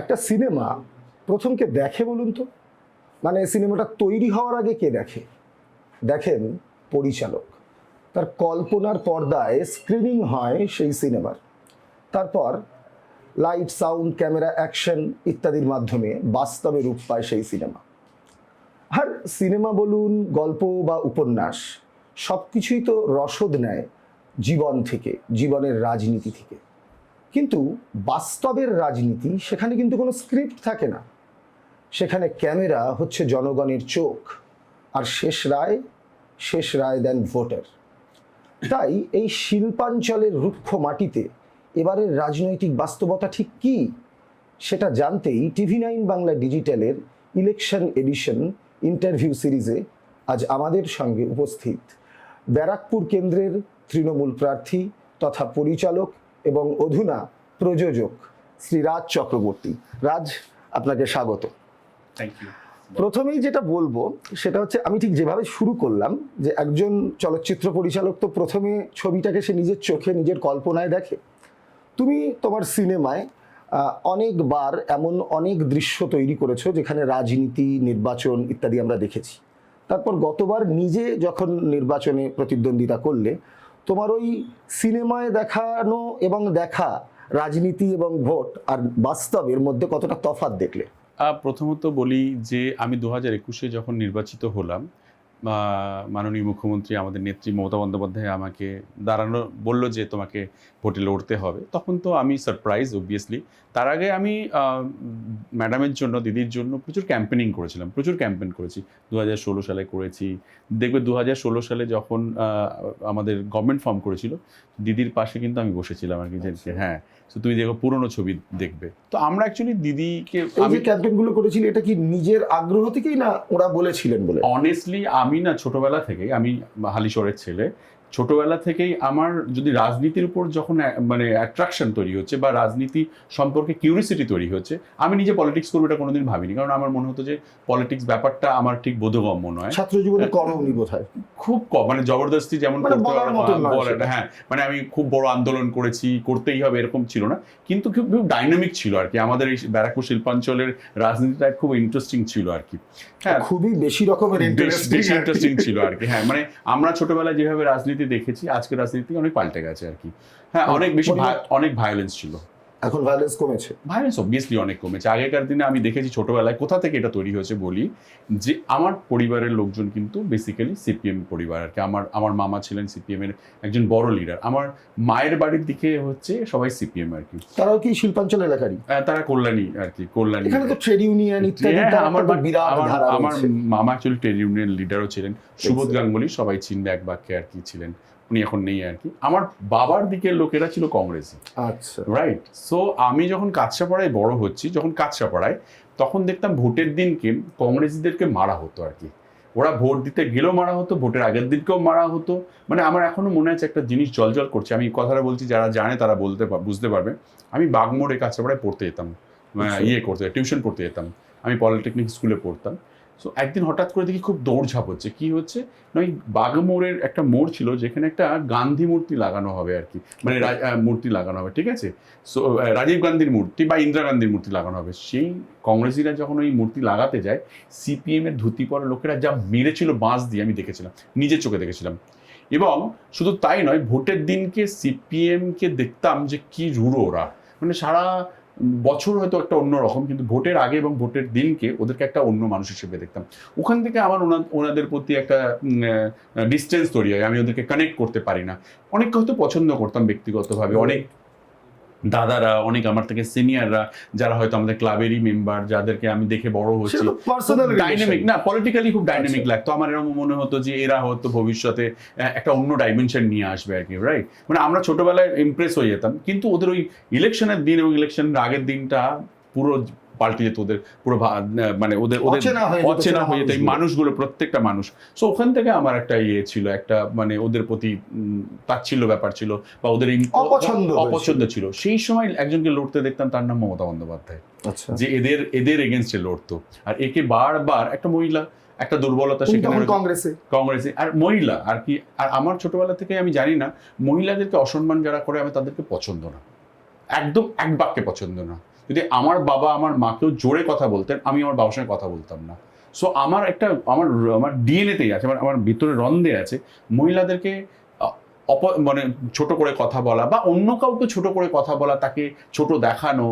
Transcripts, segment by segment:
একটা সিনেমা প্রথম কে দেখে বলুন তো? মানে সিনেমাটা তৈরি হওয়ার আগে কে দেখে? দেখেন পরিচালক। তার কল্পনার পর্দায় স্ক্রিনিং হয় সেই সিনেমার। তারপর লাইট, সাউন্ড, ক্যামেরা, অ্যাকশন ইত্যাদির মাধ্যমে বাস্তবে রূপ পায় সেই সিনেমা। আর সিনেমা বলুন, গল্প বা উপন্যাস, সব কিছুই তো রসদ নেয় জীবন থেকে, জীবনের রাজনীতি থেকে। কিন্তু বাস্তবের রাজনীতি, সেখানে কিন্তু কোনো স্ক্রিপ্ট থাকে না। সেখানে ক্যামেরা হচ্ছে জনগণের চোখ, আর শেষ রায় দেন ভোটার। তাই এই শিল্পাঞ্চলের রুক্ষ মাটিতে এবারের রাজনৈতিক বাস্তবতা ঠিক কী, সেটা জানতেই TV9 বাংলা ডিজিটালের ইলেকশন এডিশন ইন্টারভিউ সিরিজে আজ আমাদের সঙ্গে উপস্থিত ব্যারাকপুর কেন্দ্রের তৃণমূল প্রার্থী তথা পরিচালক এবং অধুনা প্রযোজক শ্রী রাজ চক্রবর্তী। রাজ, আপনাকে স্বাগত। Thank you. প্রথমেই যেটা বলবো সেটা হচ্ছে, আমি ঠিক যেভাবে শুরু করলাম যে একজন চলচ্চিত্র পরিচালক তো প্রথমে ছবিটাকে সে নিজের চোখে, নিজের কল্পনায় দেখে। তুমি তোমার সিনেমায় অনেকবার এমন অনেক দৃশ্য তৈরি করেছো যেখানে রাজনীতি, নির্বাচন ইত্যাদি আমরা দেখেছি। তারপর গতবার নিজে যখন নির্বাচনে প্রতিদ্বন্দ্বিতা করলে, তোমার ওই সিনেমায় দেখানো এবং দেখা রাজনীতি এবং ভোট আর বাস্তবের মধ্যে কতটা তফাৎ দেখলে? প্রথমত বলি যে আমি 2021-এ যখন নির্বাচিত হলাম, মাননীয় মুখ্যমন্ত্রী আমাদের নেত্রী মমতা বন্দ্যোপাধ্যায় আমাকে বললো যে তোমাকে ভোটে লড়তে হবে। তখন তো আমি সারপ্রাইজ অবভিয়াসলি। তার আগে আমি ম্যাডামের জন্য, দিদির জন্য প্রচুর ক্যাম্পেনিং করেছিলাম, প্রচুর ক্যাম্পেন করেছি। 2016 সালে করেছি। দেখবে 2016 সালে যখন আমাদের গভর্নমেন্ট ফর্ম করেছিল, দিদির পাশে কিন্তু আমি বসেছিলাম আর কি, যে হ্যাঁ তুমি দেখো পুরনো ছবি দেখবে। তো আমরা অ্যাকচুয়ালি দিদিকে, আমি ক্যাম্পেইনগুলো করেছিলি, এটা কি নিজের আগ্রহ থেকেই না ওরা বলেছিলেন বলে? অনেস্টলি আমি না, ছোটবেলা থেকেই, আমি হালিশহরের ছেলে, ছোটবেলা থেকেই আমার যদি রাজনীতির উপর যখন মানে অ্যাট্রাকশন তৈরি হচ্ছে বা রাজনীতি সম্পর্কে কিউরিসিটি তৈরি হচ্ছে, আমি নিজে পলিটিক্স করবো এটা কোনোদিন ভাবিনি। কারণ আমার মনে হতো যে পলিটিক্স ব্যাপারটা আমার ঠিক বোধগম্য নয়। ছাত্র জীবনে কমনি বোধহয়, খুব কম, মানে জবরদস্তি যেমন হ্যাঁ, মানে আমি খুব বড় আন্দোলন করেছি, করতেই হবে এরকম ছিল না। কিন্তু খুব ডাইনামিক ছিল আর কি। আমাদের এই ব্যারাকপুর শিল্পাঞ্চলের রাজনীতিটা খুব ইন্টারেস্টিং ছিল আর কি। হ্যাঁ, খুবই বেশি রকমের ইন্টারেস্টিং ছিল আর কি। হ্যাঁ, মানে আমরা ছোটবেলায় যেভাবে রাজনীতি দেখেছি, আজকের রাজনীতি অনেক পাল্টে গেছে আর কি। হ্যাঁ, অনেক বেশি অনেক ভায়োলেন্স ছিল। এখন ভায়োলেন্স কমেছে? ভায়োলেন্স অবভিয়াসলি অনেক কমেছে। আগেকার দিনে আমি দেখেছি ছোটবেলায়, কোথা থেকে এটা তৈরি হয়েছে বলি, যে আমার পরিবারের লোকজন কিন্তু বেসিক্যালি সিপিএম পরিবার আর কি। আমার মামা ছিলেন সিপিএম এর একজন বড় লিডার। আমার মায়ের বাড়ির দিকে হচ্ছে সবাই সিপিএম আর কি। তারাও কি শিল্পাঞ্চল এলাকারই? তারা কল্যাণী আর কি, কল্যাণী। এখানে তো ট্রেড ইউনিয়ন ইত্যাদি। আমার মামা অ্যাকচুয়ালি ট্রেড ইউনিয়ন লিডারও ছিলেন, সুবোধ গাঙ্গুলি, সবাই চিনবে এক বাক্যে আর কি ছিলেন। উনি এখন নেই আর কি। আমার বাবার দিকের লোকেরা ছিল কংগ্রেসি। আচ্ছা, রাইট। সো আমি যখন কাছড়াপাড়ায় বড় হচ্ছি, যখন কাছড়াপাড়ায়, তখন দেখতাম ভোটের দিনকে কংগ্রেসীদেরকে মারা হতো আর কি। ওরা ভোট দিতে গেলেও মারা হতো, ভোটের আগের দিনকেও মারা হতো। মানে আমার এখনো মনে আছে একটা জিনিস জল করছে, আমি কথাটা বলছি, যারা জানে তারা বুঝতে পারবে। আমি বাগমোড়ে কাছড়াপাড়ায় পড়তে যেতাম, টিউশন পড়তে যেতাম। আমি পলিটেকনিক স্কুলে পড়তাম। সো একদিন হঠাৎ করে দেখি খুব দৌড়ঝাঁপ হচ্ছে। কি হচ্ছে না, ওই বাগমোড়ের একটা মোড় ছিল যেখানে একটা গান্ধী মূর্তি লাগানো হবে আর কি, মানে মূর্তি লাগানো হবে, ঠিক আছে। সো রাজীব গান্ধীর মূর্তি বা ইন্দিরা গান্ধীর মূর্তি লাগানো হবে। সেই কংগ্রেসিরা যখন ওই মূর্তি লাগাতে যায়, সিপিএম এর ধুতি পরা লোকেরা যা মেরেছিল বাঁশ দিয়ে, আমি দেখেছিলাম, নিজের চোখে দেখেছিলাম। এবং শুধু তাই নয়, ভোটের দিনকে সিপিএমকে দেখতাম যে কি রুড়ো ওরা, মানে সারা বছর হয়তো একটা অন্য রকম, কিন্তু ভোটের আগে এবং ভোটের দিনকে ওদেরকে একটা অন্য মানুষ হিসেবে দেখতাম। ওখান থেকে আমার ওনাদের প্রতি একটা ডিস্টেন্স তৈরি হয়, আমি ওদেরকে কানেক্ট করতে পারি না। অনেককে হয়তো পছন্দ করতাম ব্যক্তিগতভাবে, অনেক দাদারা, অনেক আমার থেকে সিনিয়ররা, যারা হয়তো আমাদের ক্লাবেরই মেম্বার, যাদেরকে আমি দেখে বড় হচ্ছি, ডাইনামিক না, পলিটিক্যালি খুব ডাইনামিক লাগতো। আমার এরকম মনে হতো যে এরা হয়তো ভবিষ্যতে একটা অন্য ডাইমেনশন নিয়ে আসবে আর কি, রাইট। মানে আমরা ছোটবেলায় ইমপ্রেস হয়ে যেতাম, কিন্তু ওদের ওই ইলেকশনের দিন এবং ইলেকশনের আগের দিনটা পুরো পাল্টে যেত, ওদের পুরো মানে ওদের অচেনা হয়ে যেত এই মানুষগুলো, প্রত্যেকটা মানুষ। সো ওখান থেকে আমার একটা ছিল, একটা মানে ওদের প্রতি তাচ্ছিল্য ব্যাপার ছিল, বা ওদের অপছন্দ ছিল। সেই সময় একজনকে লড়তে দেখতাম, তার নাম মমতা বন্দ্যোপাধ্যায়, যে এদের এগেনস্টে লড়তো। আর একে বারবার একটা মহিলা, একটা দুর্বলতা সেখানে কংগ্রেসে আর মহিলা আর কি। আর আমার ছোটবেলা থেকে আমি জানি না, মহিলাদেরকে অসম্মান যারা করে, আমি তাদেরকে পছন্দ না, একদম এক বাক্যে পছন্দ না। যদি আমার বাবা আমার মাকেও জোরে কথা বলতেন, আমি আমার বাবার সঙ্গে কথা বলতাম না। সো আমার আমার ডিএনএতেই আছে, আমার ভিতরে রন্ধে আছে মহিলাদেরকে মানে ছোট করে কথা বলা বা অন্য কাউকে ছোট করে কথা বলা, তাকে ছোট দেখানো,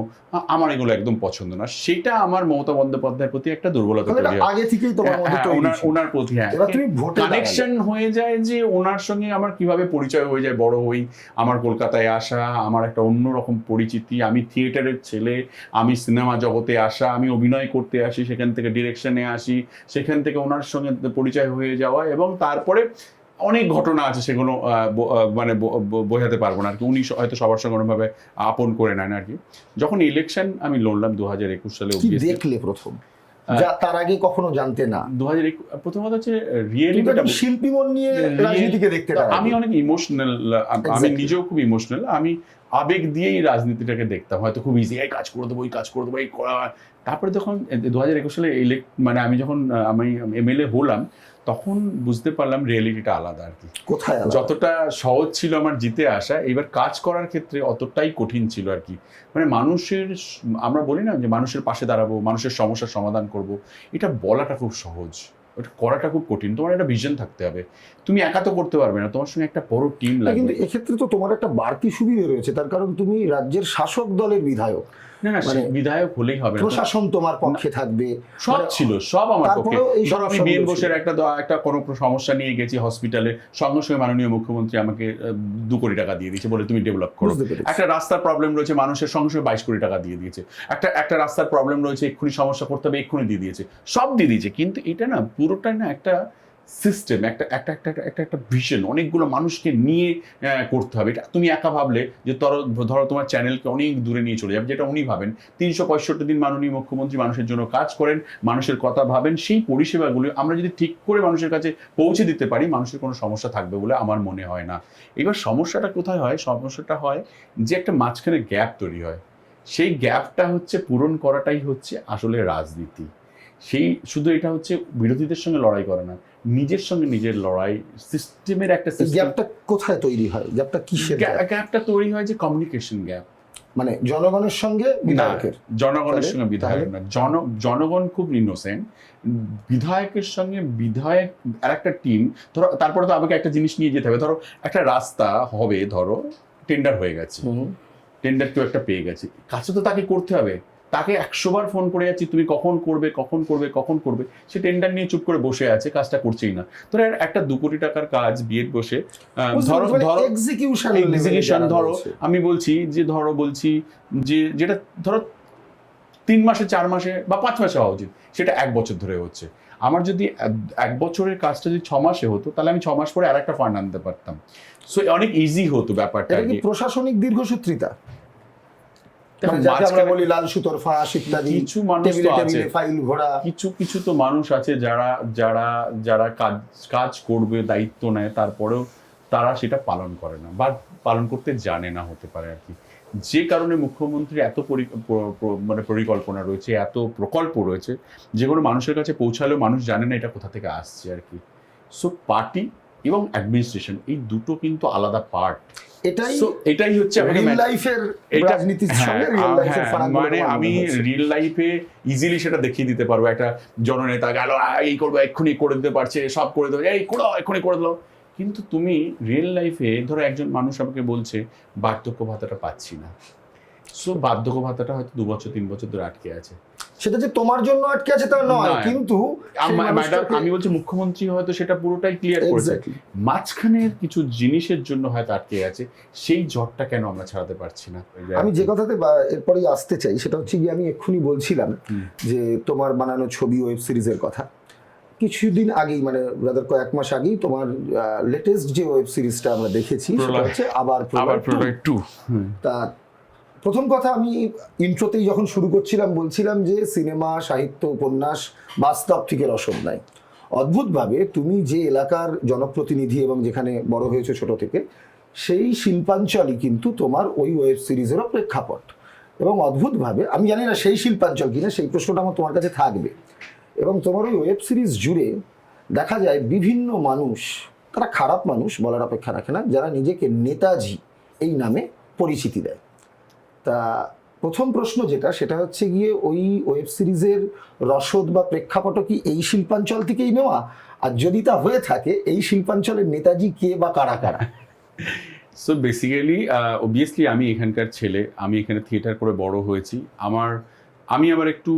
আমার এগুলো একদম পছন্দ না। সেটা আমার মমতা বন্দ্যোপাধ্যায়ের প্রতি একটা দুর্বলতা তৈরি হয়। আগে থেকেই তোমার মধ্যে তৈরি ছিল। ওনার প্রতি এবার তুমি ভোটে কানেকশন হয়ে যায় যে ওনার সঙ্গে আমার কিভাবে পরিচয় হয়ে যায়, বড় হই, আমার কলকাতায় আসা, আমার একটা অন্যরকম পরিচিতি, আমি থিয়েটারের ছেলে, আমি সিনেমা জগতে আসা, আমি অভিনয় করতে আসি, সেখান থেকে ডিরেকশনে আসি, সেখান থেকে ওনার সঙ্গে পরিচয় হয়ে যাওয়া, এবং তারপরে অনেক ঘটনা আছে, সেগুলো মানে বোঝাতে পারবো না আর কি। উনি হয়তো সবার সঙ্গে ওরকমভাবে আপন করে নেন আর কি। যখন ইলেকশন আমি লড়লাম 2021 সালে, কি দেখলে প্রথম, যা তার আগে কখনো জানতে না? 2021 প্রথমত হচ্ছে রিয়েলি শিল্পী মন নিয়ে রাজনীতিকে দেখতে, আমি অনেক ইমোশনাল, আমি নিজেও খুব ইমোশনাল, আমি আবেগ দিয়েই রাজনীতিটাকে দেখতাম। হয়তো খুব ইজি, এই কাজ করে দেবো, এই কাজ করে দেবো, এই করা। তারপরে যখন 2021 সালে মানে আমি যখন আমি এমএলএ হলাম, তখন বুঝতে পারলাম রিয়েলিটিটা আলাদা আর কি। কোথায় যতটা সহজ ছিল আমার জিতে আসা, এবার কাজ করার ক্ষেত্রে অতটাই কঠিন ছিল আর কি। মানে মানুষের, আমরা বলি না যে মানুষের পাশে দাঁড়াবো, মানুষের সমস্যার সমাধান করব, এটা বলাটা খুব সহজ, ওটা করাটা খুব কঠিন। তোমার একটা ভিশন থাকতে হবে, তুমি একা তো করতে পারবে না, তোমার সঙ্গে একটা বড় টিম লাগবে। কিন্তু এক্ষেত্রে তো তোমার একটা বাড়তি সুবিধা রয়েছে, তার কারণ তুমি রাজ্যের শাসক দলের বিধায়ক। না না, মানে বিধায়ক হলেই হবে না, প্রশাসন তোমার পক্ষে থাকবে, সব ছিল, সব আমার পক্ষে। ধরো আমি বিএন বসে বোসের একটা কোনো সমস্যা নিয়ে গেছি হসপিটালে, সঙ্গে সঙ্গে মাননীয় মুখ্যমন্ত্রী আমাকে 2 কোটি টাকা দিয়ে দিয়েছে, বলে তুমি ডেভেলপ করো। একটা রাস্তার প্রবলেম রয়েছে, মানুষের সঙ্গে সঙ্গে 22 কোটি টাকা দিয়ে দিয়েছে। একটা রাস্তার প্রবলেম রয়েছে, এক্ষুনি সমস্যা করতে হবে, এক্ষুনি দিয়ে দিয়েছে, সব দিয়ে দিয়েছে। কিন্তু এটা না, পুরোটাই না একটা সিস্টেম, একটা ভিশন, অনেকগুলো মানুষকে নিয়ে করতে হবে। এটা তুমি একা ভাবলে যে ধরো তোমার চ্যানেলকে অনেক দূরে নিয়ে চলে যাবে, যেটা উনি ভাবেন 365 দিন মাননীয় মুখ্যমন্ত্রী মানুষের জন্য কাজ করেন, মানুষের কথা ভাবেন, সেই পরিষেবাগুলো আমরা যদি ঠিক করে মানুষের কাছে পৌঁছে দিতে পারি, মানুষের কোনো সমস্যা থাকবে বলে আমার মনে হয় না। এবার সমস্যাটা কোথায় হয়? সমস্যাটা হয় যে একটা মাঝখানে গ্যাপ তৈরি হয়, সেই গ্যাপটা হচ্ছে পূরণ করাটাই হচ্ছে আসলে রাজনীতি। সেই শুধু এটা হচ্ছে বিরোধীদের সঙ্গে লড়াই করে না, নিজের সঙ্গে নিজের লড়াই, সিস্টেমের একটা গ্যাপটা কোথায় তৈরি হয়? গ্যাপটা কিসের? গ্যাপটা তৈরি হয় যে কমিউনিকেশন গ্যাপ, মানে জনগণের সঙ্গে বিধায়কের, জনগণের সঙ্গে বিধায়ক না, জনগণ খুব ইনোসেন্ট, বিধায়কের সঙ্গে বিধায়ক আর একটা টিম। ধরো তারপরে তো আমাকে একটা জিনিস নিয়ে যেতে হবে, ধরো একটা রাস্তা হবে, ধরো টেন্ডার হয়ে গেছে, টেন্ডার কেউ একটা পেয়ে গেছে, কাছে তো তাকে করতে হবে, তাকে 100 বার ফোন করে যাচ্ছি, তুমি কখন করবে কখন করবে কখন করবে, সে টেন্ডার নিয়ে চুপ করে বসে আছে, কাজটা করছেই না। ধরো একটা 2 কোটি টাকার কাজ বিয়ের বসে, ধরো এক্সিকিউশন, ধরো আমি বলছি যে যেটা ধরো 3 মাসে 4 মাসে বা 5 মাসে হওয়া উচিত, সেটা 1 বছর ধরে হচ্ছে। আমার যদি 1 বছরের কাজটা যদি 6 মাসে হতো, তাহলে আমি 6 মাস পরে আর একটা ফান্ড আনতে পারতাম। সো অনেক ইজি হতো ব্যাপারটা। এটা কি প্রশাসনিক দীর্ঘসূত্রিতা? কিছু তো মানুষ আছে যারা কাজ করবে, দায়িত্ব নেয়, তারপরেও তারা সেটা পালন করে না বা পালন করতে জানে না, হতে পারে আর কি। যে কারণে মুখ্যমন্ত্রী এত মানে পরিকল্পনা রয়েছে, এত প্রকল্প রয়েছে, যেগুলো মানুষের কাছে পৌঁছালেও মানুষ জানে না এটা কোথা থেকে আসছে আর কি। সো পার্টি এবং অ্যাডমিনিস্ট্রেশন, এই দুটো কিন্তু আলাদা পার্ট। এটাই হচ্ছে মানে আমি রিয়েল লাইফে ইজিলি সেটা দেখিয়ে দিতে পারবো। একটা জননেতা গেল, এই করবো, এক্ষুনি করে দিতে পারছে, সব করে দেবো, এই করো, এক্ষুনি করে দিল। কিন্তু তুমি রিয়েল লাইফে ধরো একজন মানুষ আমাকে বলছে বার্ধক্য ভাতাটা পাচ্ছি না, সো বার্ধক্য ভাতাটা হয়তো 2 বছর 3 বছর ধরে আটকে আছে। সেটা যে তোমার জন্য আটকে আছে তা নয়, কিন্তু আমি বলছি মুখ্যমন্ত্রী হয়তো সেটা পুরোটাই ক্লিয়ার করেছে, মাঝখানের কিছু জিনিসের জন্য হয়তো আটকে আছে। সেই জটটা কেন আমরা ছাড়াতে পারছি না? আমি যে কথাতে এরপরেই আসতে চাই সেটা হচ্ছে কি, আমি এক্ষুনি বলছিলাম যে তোমার বানানো ছবি, ওয়েব সিরিজের কথা। কিছুদিন আগেই, মানে কয়েক মাস আগেই তোমার লেটেস্ট যে ওয়েব সিরিজটা আমরা দেখেছি সেটা হচ্ছে আবার প্রলয় 2। তা প্রথম কথা, আমি ইন্ট্রোতেই যখন শুরু করছিলাম বলছিলাম যে সিনেমা, সাহিত্য, উপন্যাস বাস্তব থেকে রসদ নাই। অদ্ভুতভাবে তুমি যে এলাকার জনপ্রতিনিধি এবং যেখানে বড় হয়েছে ছোট থেকে, সেই শিল্পাঞ্চলই কিন্তু তোমার ওই ওয়েব সিরিজেরও প্রেক্ষাপট। এবং অদ্ভুতভাবে, আমি জানি না সেই শিল্পাঞ্চল কিনা, সেই প্রশ্নটা আমার তোমার কাছে থাকবে। এবং তোমার ওই ওয়েব সিরিজ জুড়ে দেখা যায় বিভিন্ন মানুষ, তারা খারাপ মানুষ বলার অপেক্ষা রাখে না, যারা নিজেকে নেতাজি এই নামে পরিচিতি দেয়। তা প্রথম প্রশ্ন যেটা, সেটা হচ্ছে গিয়ে ওই ওয়েব সিরিজের রসদ বা প্রেক্ষাপট কি এই শিল্পাঞ্চল থেকেই নেওয়া? আর যদি তা হয়ে থাকে, এই শিল্পাঞ্চলের নেতাজি কে বা কারা কারা? সো বেসিক্যালি অবভিয়াসলি আমি এখানকার ছেলে, আমি এখানে থিয়েটার করে বড় হয়েছি। আমি আবার একটু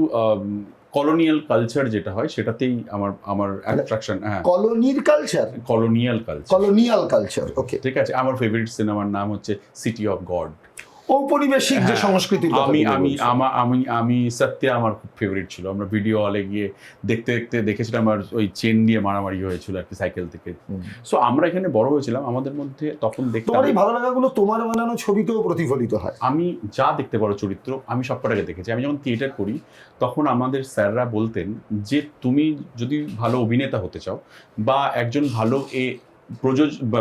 কলোনিয়াল কালচার যেটা হয় সেটাতেই আমার আমার অ্যাট্রাকশন। হ্যাঁ, কলোনির culture, colonial culture. Colonial culture, okay. ঠিক আছে, আমার ফেভারিট সিনেমার নাম হচ্ছে সিটি অফ গড। ঔপনিবেশিক যে সংস্কৃতির কথা আমি তুমি আমি বলছো। আমা- আমি আমি সত্য আমার খুব ফেভারিট ছিল। আমরা ভিডিও হলে গিয়ে দেখতে দেখতে দেখেছিলাম, আর ওই চেন দিয়ে মারামারি হয়েছিল আর কি সাইকেল থেকে। সো আমরা এখানে বড় হয়েছিলাম, আমাদের মধ্যে তখন দেখতাম। তোমার এই ভালো লাগাগুলো তোমার বানানো ছবিতেও প্রতিফলিত হয়। আমি যা দেখতে পারো চরিত্র আমি সবকটাকে দেখেছি। আমি যখন থিয়েটার করি তখন আমাদের স্যাররা বলতেন যে তুমি যদি ভালো অভিনেতা হতে চাও বা একজন ভালো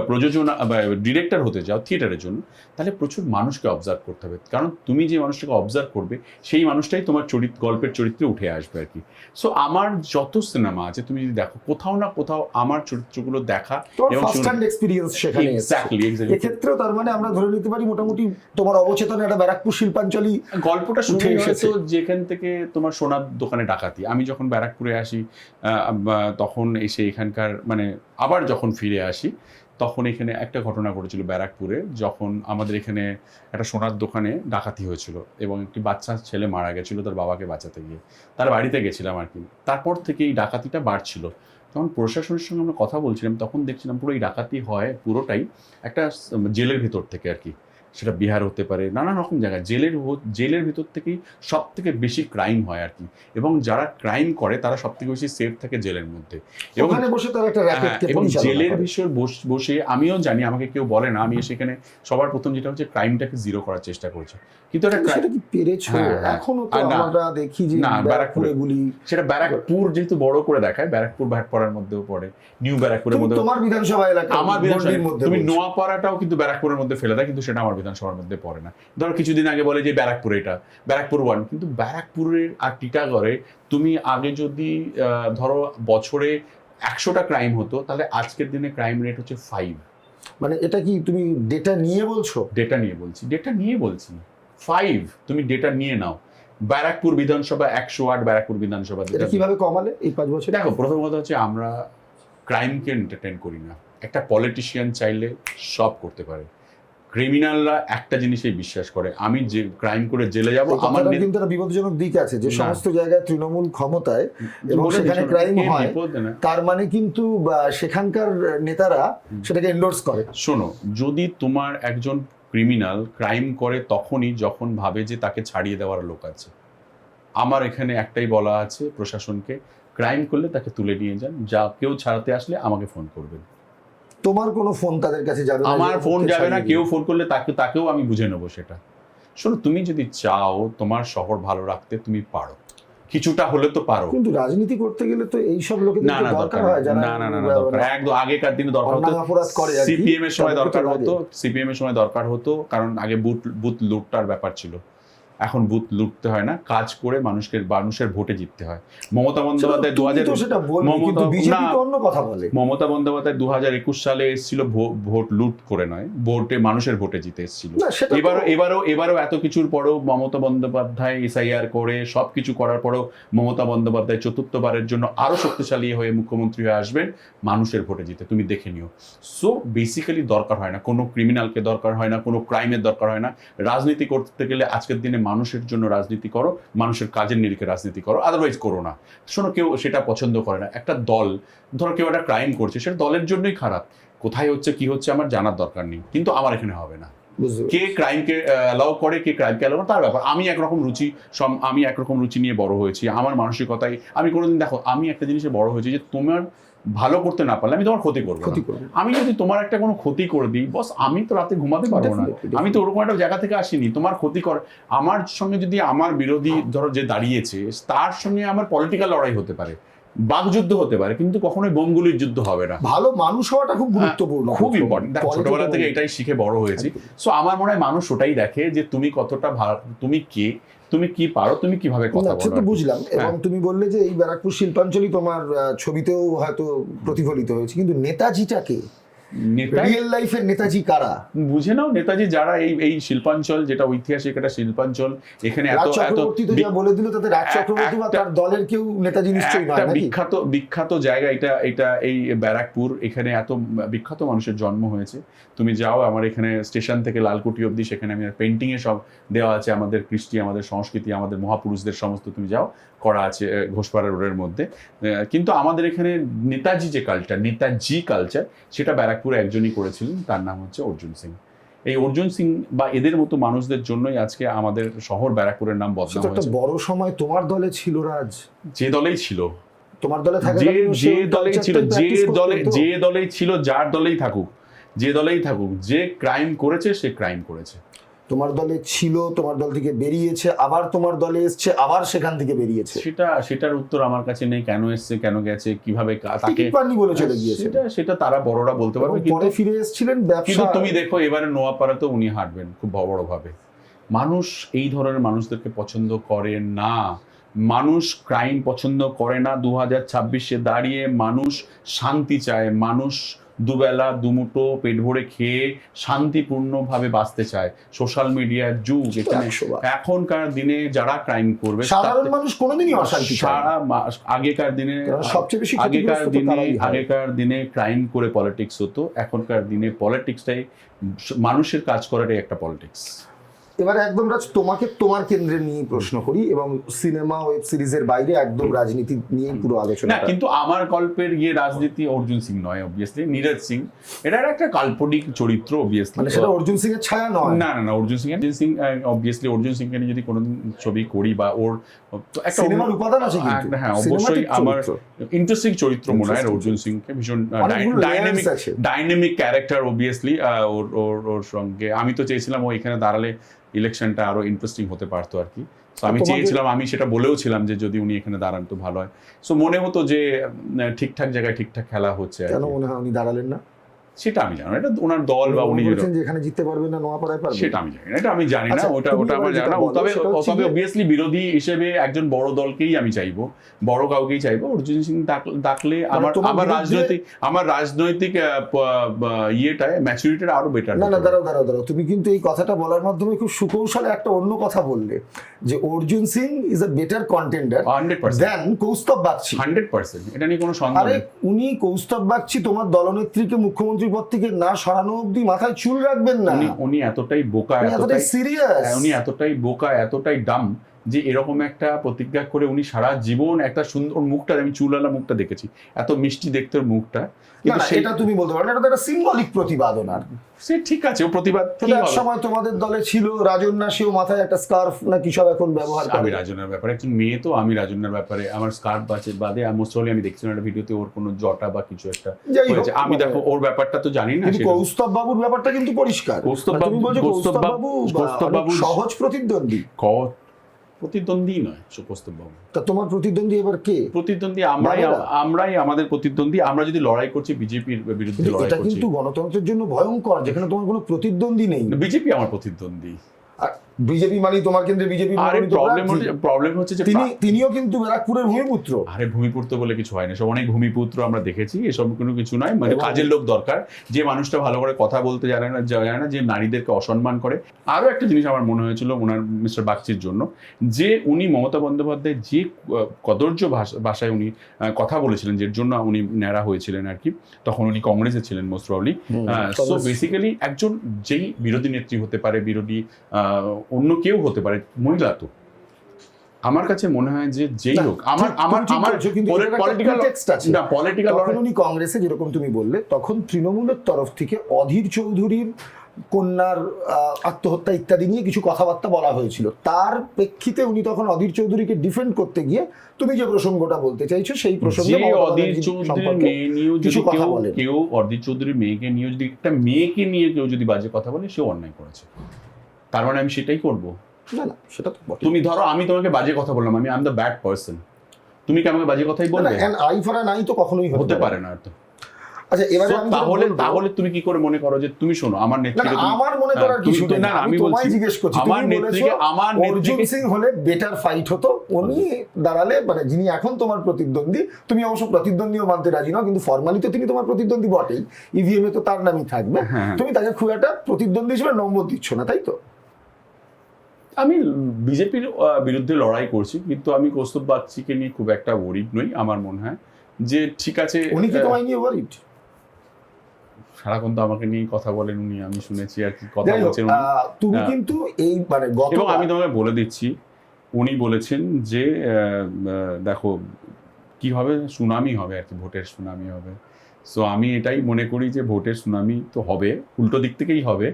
প্রযোজনা বা ডিরেক্টর হতে চাও থিয়েটারের জন্য, তাহলে প্রচুর মানুষকে অবজার্ভ করতে হবে, কারণ তুমি যে মানুষটাকে অবজার্ভ করবে সেই মানুষটাই তোমার গল্পের চরিত্রে উঠে আসবে আর কি। সো আমার যত সিনেমা আছে তুমি যদি দেখো, কোথাও না কোথাও আমার চরিত্রগুলো দেখা তোমার এবং ফার্স্ট হ্যান্ড এক্সপেরিয়েন্স সেখানে এসেছে। এক্স্যাক্টলি। এক্ষেত্রেও তার মানে আমরা ধরে নিতে পারি মোটামুটি তোমার অবচেতনে একটা ব্যারাকপুর শিল্পাঞ্চলই গল্পটা উঠে শুনে এসেছে। হয়তো যেখান থেকে তোমার সোনার দোকানে ডাকাতি। আমি যখন ব্যারাকপুরে আসি তখন এসে এখানকার মানে আবার যখন ফিরে আসি তখন এখানে একটা ঘটনা ঘটেছিল ব্যারাকপুরে, যখন আমাদের এখানে একটা সোনার দোকানে ডাকাতি হয়েছিল এবং একটি বাচ্চা ছেলে মারা গেছিল তার বাবাকে বাঁচাতে গিয়ে। তার বাড়িতে গেছিলাম আর কি। তারপর থেকে এই ডাকাতিটা বাড়ছিল। তখন প্রশাসনের সঙ্গে আমরা কথা বলছিলাম, তখন দেখছিলাম পুরো এই ডাকাতি হয় পুরোটাই একটা জেলের ভিতর থেকে আর কি। সেটা বিহার হতে পারে, নানা রকম জায়গায় জেলের ভিতর থেকেই সব থেকে বেশি ক্রাইম হয় আর কি। এবং যারা ক্রাইম করে তারা সব থেকে বেশি সেফ থাকে জেলের মধ্যে। এবং ওখানে বসে তার একটা র্যাকেটকে এবং পরিচালনা জেলের করে। বিষয়ে বসে আমিও জানি, আমাকে কেউ বলে না, আমি সেখানে সবার প্রথম যেটা হচ্ছে ক্রাইমটাকে জিরো করার চেষ্টা করছে। কিন্তু একটা সেটা কি পেরেছো? হ্যাঁ। এখনো তো আর না, আমরা দেখি যে না, ব্যারাকপুরে গুলি। সেটা ব্যারাকপুর যেহেতু বড় করে দেখায়, ব্যারাকপুর ভাটপাড়ার মধ্যেও পড়ে, নিউ ব্যারাকপুরের তুমি মধ্যে। তোমার বিধানসভা এলাকা, আমার বিধানসভা মধ্যে তুমি বলছো। নোয়াপাড়াটাও কিন্তু ব্যারাকপুরের মধ্যে ফেলে দেয়, কিন্তু সেটা আমার বিধানসভার মধ্যে পড়ে না। ধরো কিছুদিন আগে বলে যে ব্যারাকপুর, এটা ব্যারাকপুর 1, কিন্তু ব্যারাকপুরের আর টিটাগড়ে তুমি আগে যদি ধরো বছরে 100টা ক্রাইম হতো, তাহলে আজকের দিনে ক্রাইম রেট হচ্ছে 5। মানে এটা কি তুমি ডেটা নিয়ে বলছো? ডেটা নিয়ে বলছি 5, তুমি ডেটা নিয়ে নাও। ব্যারাকপুর বিধানসভা 108, ব্যারাকপুর বিধানসভা। এটা কিভাবে কমালে এই 5 বছরে? দেখো, প্রথম কথা হচ্ছে আমরা ক্রাইমকে এন্টারটেইন করি না। একটা পলিটিশিয়ান চাইলে সব করতে পারে। ক্রিমিনালরা একটা জিনিসেই বিশ্বাস করে, আমি যে ক্রাইম করে জেলে যাব আমার কিন্তু একটা বিপদজনক দিক আছে যে না। সমস্ত জায়গায় তৃণমূল ক্ষমতায় এবং সেখানে ক্রাইম হয়, তার মানে কিন্তু সেখানকার নেতারা সেটাকে এন্ডোর্স করে। শোনো, যদি তোমার একজন ক্রিমিনাল ক্রাইম করে তখনই যখন ভাবে যে তাকে ছাড়িয়ে দেওয়ার লোক আছে। আমার এখানে একটাই বলা আছে প্রশাসনকে, ক্রাইম করলে তাকে তুলে নিয়ে যান, যা কেউ ছাড়াতে আসলে আমাকে ফোন করবেন। তোমার কোনো ফোন তাদের কাছে যাবে না? আমার ফোন যাবে না, কেউ ফোন করলে তাকেও আমি বুঝে নেবো সেটা। শোনো, তুমি যদি চাও তোমার শহর ভালো রাখতে, তুমি পারো, কিছুটা হলে তো পারো। কিন্তু রাজনীতি করতে গেলে তো এইসব লোকেদের না না দরকার হয়, যারা দরকার একদম আগেকার দিনে দরকার হতো, অপরাধ করে আর কি। সিপিএম এর সময় দরকার লাগে। হতো, সিপিএম এর সময় দরকার হতো, কারণ আগে বুথ লুটটার ব্যাপার ছিল। এখন বুথ লুটতে হয় না, কাজ করে মানুষের ভোটে জিততে হয়। মমতা বন্দ্যোপাধ্যায় 2021 সালে এসেছিল ভোট লুট করে নয়, মানুষের ভোটে জিতে এসেছিল। এবারও এত কিছুর পরেও মমতা বন্দ্যোপাধ্যায় এসআইআর করে সবকিছু করার পরেও মমতা বন্দ্যোপাধ্যায় চতুর্থবারের জন্য আরো শক্তিশালী হয়ে মুখ্যমন্ত্রী হয়ে আসবেন মানুষের ভোটে জিতে, তুমি দেখে নিও। সো বেসিক্যালি দরকার হয় না কোনো ক্রিমিনালকে, দরকার হয় না কোনো ক্রাইমের, দরকার হয় না। রাজনীতি করতে গেলে আজকের দিনে মানুষের জন্য রাজনীতি করো, মানুষের কাজের নিরিখে রাজনীতি করো, আদারওয়াইজ করো না। শোনো, কেউ সেটা পছন্দ করে না। একটা দল, ধরো কেউ একটা ক্রাইম করছে, সেটা দলের জন্যই খারাপ। কোথায় হচ্ছে কি হচ্ছে আমার জানার দরকার নেই, কিন্তু আমার এখানে হবে না। কে ক্রাইমকে অ্যালাউ করে, কে ক্রাইমকে অ্যালাউ করে, তার ব্যাপার। আমি একরকম রুচি নিয়ে বড় হয়েছি। আমার মানসিকতায় আমি কোনোদিন, দেখো, আমি একটা জিনিসে বড় হয়েছি যে তোমার ভালো করতে না পারলে আমি তোমার ক্ষতি করবো। আমি যদি তোমার একটা কোনো ক্ষতি করে দিই, বস, আমি তো রাতে ঘুমাতে পারবো না। আমি তো ওরকম একটা জায়গা থেকে আসিনি। তোমার ক্ষতি কর, আমার সঙ্গে যদি আমার বিরোধী ধরো যে দাঁড়িয়েছে তার সঙ্গে আমার পলিটিক্যাল লড়াই হতে পারে, বাকযুদ্ধ হতে পারে, কিন্তু কখনোই বোমগুলির যুদ্ধ হবে না। ভালো মানুষ হওয়াটা খুব গুরুত্বপূর্ণ, খুব ইম্পর্টেন্ট। ছোটবেলা থেকে এটাই শিখে বড় হয়েছি। সো আমার মনে হয় মানুষ ওটাই দেখে যে তুমি কতটা ভালো, তুমি কে, তুমি কি পারো, তুমি কিভাবে কথা বলো। বুঝলাম। এবং তুমি বললে যে এই ব্যারাকপুর শিল্পাঞ্চলই তোমার ছবিতেও হয়তো প্রতিফলিত হয়েছে, কিন্তু নেতাজিটাকে নেতা রিয়েল লাইফের নেতাজি কারা? বুঝে নাও, নেতাজি যারা এই এই শিল্পাঞ্চল, যেটা ঐতিহাসিক একটা শিল্পাঞ্চল, এখানে রাজ এত এত চক্রবর্তী তো যা বলে দিল তাতে রাজ চক্রবর্তী বা তার দলের কেউ নেতাজি নিশ্চয়ই নয় একটা নাকি? বিখ্যাত বিখ্যাত জায়গা এটা, এটা এই ব্যারাকপুর, এখানে এত বিখ্যাত মানুষের জন্ম হয়েছে। তুমি যাও আমার এখানে স্টেশন থেকে লালকুটি অবধি, সেখানে আমি পেন্টিং এ সব দেওয়া আছে, আমাদের কৃষ্টি, আমাদের সংস্কৃতি, আমাদের মহাপুরুষদের সমস্ত তুমি যাও করা আছে ঘোষপাড়া রোডের মধ্যে। কিন্তু আমাদের এখানে নেতাজি যে কালচার, নেতাজি কালচার, সেটা ব্যারাকপুরে একজনই করেছিলেন, তার নাম হচ্ছে অর্জুন সিং। এই অর্জুন সিং বা এদের মতো মানুষদের জন্যই আজকে আমাদের শহর ব্যারাকপুরের নাম বদনাম সেটা একটা হয়েছে। বড় সময় তোমার দলে ছিল রাজ, যে দলেই ছিল, তোমার দলে থাকে যে দলেই ছিল, যে দলেই ছিল, যার দলেই থাকুক, যে দলেই থাকুক, যে ক্রাইম করেছে সে ক্রাইম করেছে। তোমার দলে ছিল, তোমার দল থেকে বেরিয়েছে, আবার তোমার দলে এসছে, আবার সেখান থেকে বেরিয়েছে। সেটার উত্তর আমার কাছে নেই, কেন এসছে, কেন গেছে, কিভাবে তাকে টিকিট পাননি বলে চলে গিয়েছে। সেটা তারা বড়রা বলতে পারবে। পরে ফিরে এসেছিলেন কিন্তু ব্যবসা। তুমি দেখো এবারে নোয়াপাড়াতেও উনি হাঁটবেন খুব বড় ভাবে। মানুষ এই ধরনের মানুষদেরকে পছন্দ করে না, মানুষ ক্রাইম পছন্দ করে না। 2026-এ দাঁড়িয়ে মানুষ শান্তি চায়, মানুষ দুবেলা দুমুঠো পেট ভরে খেয়ে শান্তিপূর্ণভাবে বাঁচতে চায়। সোশ্যাল মিডিয়ার যুগ এখানে, এখনকার দিনে যারা ক্রাইম করবে সাধারণ মানুষ কোনোদিনই অশান্তি চায় না। আগেকার দিনে সবচেয়ে বেশি আগেকার দিনে ক্রাইম করে পলিটিক্স হতো, এখনকার দিনে পলিটিক্সটাই মানুষের কাজ করাটাই একটা পলিটিক্স। এবার একদম রাজ, তোমাকে তোমার কেন্দ্রে নিয়ে প্রশ্ন করি, এবং সিনেমা ওয়েব সিরিজের বাইরে একদম রাজনীতি নিয়ে পুরো আলোচনা। না, কিন্তু আমার গল্পের রাজনীতি অর্জুন সিং নয়, অবভিয়াসলি নীরজ সিং। এটা একটা কাল্পনিক চরিত্র, অবভিয়াসলি। মানে সেটা অর্জুন সিং এর ছায়া নয়? না না না, অর্জুন সিং অবভিয়াসলি অর্জুন সিং কে নিয়ে যদি কোনোদিন ছবি করি বা ওর একটা সিনেমার উপাদান আছে কিন্তু। হ্যাঁ, অবশ্যই আমার ইন্টারেস্টিং চরিত্র মনে হয় অর্জুন সিং কে, ভীষণ ডাইনামিক ক্যারেক্টার, অবভিয়াসলি। ওর সঙ্গে আমি তো চেয়েছিলাম ও এখানে দাঁড়ালে ইলেকশনটা আরো ইন্টারেস্টিং হতে পারতো আর কি। সো আমি চেয়েছিলাম, আমি সেটা বলেও ছিলাম যে যদি উনি এখানে দাঁড়ান তো ভালো হয়। সো মনে হতো যে ঠিকঠাক জায়গায় ঠিকঠাক খেলা হচ্ছে। কেন মনে হয় উনি দাঁড়ালেন না সেটা আমি জানি না, এটা ওনার দল বা উনি যেখানে জিততে পারবেন না নোয়াপাড়ায় পারবেন, সেটা আমি জানি না, এটা আমি জানি না, ওটা আমার জানি না। তবে অবভিয়াসলি বিরোধী হিসেবে একজন বড় দলকেই আমি চাইবো, বড় কাউকেই চাইবো। অর্জুন সিং ডাকলে আমার রাজনৈতিক ইয়েটায় ম্যাচুরিটিটা আরো বেটার। না না, দাঁড়াও, তুমি কিন্তু এই কথাটা বলার মাধ্যমে খুব সুকৌশলে একটা অন্য কথা বললে, যে Arjun Singh is a better contender 100% দেন কৌস্তব বাগচি। 100%, এটা নিয়ে কোনো সন্দেহ নেই। উনি কৌস্তব বাগচি তোমার দলনেত্রীকে মুখ্যমন্ত্রী পদ থেকে না সরানো অবধি মাথায় চুল রাখবেন না। উনি এতটাই বোকা, এতটাই সিরিয়াস, উনি এতটাই বোকা, এতটাই ডাম যে এরকম একটা প্রতিজ্ঞা করে উনি সারা জীবন একটা সুন্দর মুখটা, আমি চুলওয়ালা মুখটা দেখেছি, এত মিষ্টি দেখতে মুখটা, কিন্তু সেটা তুমি বলতে পারো না, এটা তো একটা সিম্বলিক প্রতিবাদন। আর সে ঠিক আছে, ও প্রতিবাদ এক সময় তোমাদের দলে ছিল রাজন্যা, সেও মাথায় একটা স্কার্ফ না কি সব এখন ব্যবহার করে। আমি রাজন্যার ব্যাপারে একজন মেয়ে, তো আমি রাজন্যার ব্যাপারে আমার স্কার্ফ বাদে মোস্টলি আমি দেখছি একটা ভিডিওতে ওর কোনো জটা বা কিছু একটা হয়েছে। আমি দেখো ওর ব্যাপারটা তো জানি না। কৌস্তব বাবুর ব্যাপারটা কিন্তু পরিষ্কার। তুমি বলছো কৌস্তব বাবু সহজ প্রতিদ্বন্দ্বী। প্রতিদ্বন্দ্বী নয় কৌস্তব বাবু। তা তোমার প্রতিদ্বন্দ্বী এবার কে? প্রতিদ্বন্দ্বী আমরাই আমাদের প্রতিদ্বন্দ্বী। আমরা যদি লড়াই করছি বিজেপির বিরুদ্ধে লড়াই করছি। এটা কিন্তু গণতন্ত্রের জন্য ভয়ঙ্কর, যেখানে তোমার কোনো প্রতিদ্বন্দ্বী নেই। বিজেপি আমার প্রতিদ্বন্দ্বী। বিজেপি মানে তোমার কেন্দ্রে বিজেপি। প্রবলেম হচ্ছে যে তিনিও কিন্তু ব্যারাকপুরের ভূমিপুত্র। আরে ভূমিপুত্র বলে কিছু হয় না, সব অনেক ভূমিপুত্র আমরা দেখেছি, এসব কোনো কিছু নয়। মানে কাজের লোক দরকার, যে মানুষটা ভালো করে কথা বলতে জানে না, যে নারীদেরকে অসম্মান করে। আরো একটা জিনিস আমার মনে হয়েছিল ওনার মিস্টার বাগচির জন্য, যে উনি মমতা বন্দ্যোপাধ্যায় যে কদর্য ভাষায় উনি কথা বলেছিলেন, যের জন্য উনি ন্যাড়া হয়েছিলেন আর কি, তখন উনি কংগ্রেসে ছিলেন মোস্ট প্রবাবলি। সো বেসিক্যালি একজন যেই বিরোধী নেত্রী হতে পারে, বিরোধী অন্য কেউ হতে পারে, মহিলা তো আমার কাছে মনে হয় যে যেই হোক, উনি কংগ্রেসে যেরকম তুমি বললে, তখন তৃণমূলের তরফ থেকে অধীর চৌধুরীর কন্যার আত্মহত্যা ইত্যাদি নিয়ে কিছু কথাবার্তা বলা হয়েছিল। তার প্রেক্ষিতে উনি তখন অধীর চৌধুরীকে ডিফেন্ড করতে গিয়ে তুমি যে প্রসঙ্গটা বলতে চাইছো সেই প্রসঙ্গে অধীর চৌধুরীর মেয়ে নিয়েও যদি কেউ অধীর চৌধুরীর মেয়েকে নিয়ে যদি একটা মেয়েকে নিয়ে কেউ যদি বাজে কথা বলে, সেও অন্যায় করেছে। তার মানে আমি সেটাই করবো? না না, সেটা তো তুমি ধরো আমি তোমাকে বাজে কথা বললাম, আমি I am the bad person, তুমি কি আমাকে বাজে কথাই বলবে? আই ফর অ্যান আই তো কখনোই হতে পারে না। তো আচ্ছা এবারে So, আমি যেটা তাহলে বলবো- তাহলে তুমি কি করে মনে করো যে তুমি শোনো আমার না, নেত্রীকে না, তুমি- আমার মনে করার তুমি- কিছু নেই, না, আমি আমি তোমায় বলছি, জিজ্ঞেস করছি, আমার তুমি বলেছো আমার অর্জুন নেত্রীকে সিং হলে বেটার ফাইট হতো, উনি দাঁড়ালে মানে যিনি এখন তোমার প্রতিদ্বন্দ্বী, তুমি অবশ্য প্রতিদ্বন্দ্বীও মানতে রাজি নও, কিন্তু ফর্মালি তো তিনি তোমার প্রতিদ্বন্দ্বী বটেই, ইভিএম এ তো তার নামই থাকবে, হ্যাঁ। তুমি তাকে খুব একটা প্রতিদ্বন্দ্বী হিসেবে নম্বর দিচ্ছ না, তাই তো? আমি বিজেপির বিরুদ্ধে লড়াই করছি, কিন্তু আমি কৌস্তব বাগচিকে নিয়ে খুব একটা ওরিড নই। আমার মনে হয় যে ঠিক আছে, উনি কি তোমায় নিয়ে ওয়ারিড? সারাক্ষণ তো আমাকে নিয়ে কথা বলেন উনি, আমি শুনেছি আর কি কথা যাই হোক, বলছেন উনি। তুমি হ্যাঁ। কিন্তু এই মানে গত এবং আমি তোমাকে বলে দিচ্ছি, উনি বলেছেন যে দেখো কি হবে, সুনামি হবে আর কি, ভোটের সুনামি হবে। সো আমি এটাই মনে করি যে ভোটের সুনামি তো হবে, উল্টো দিক থেকেই হবে,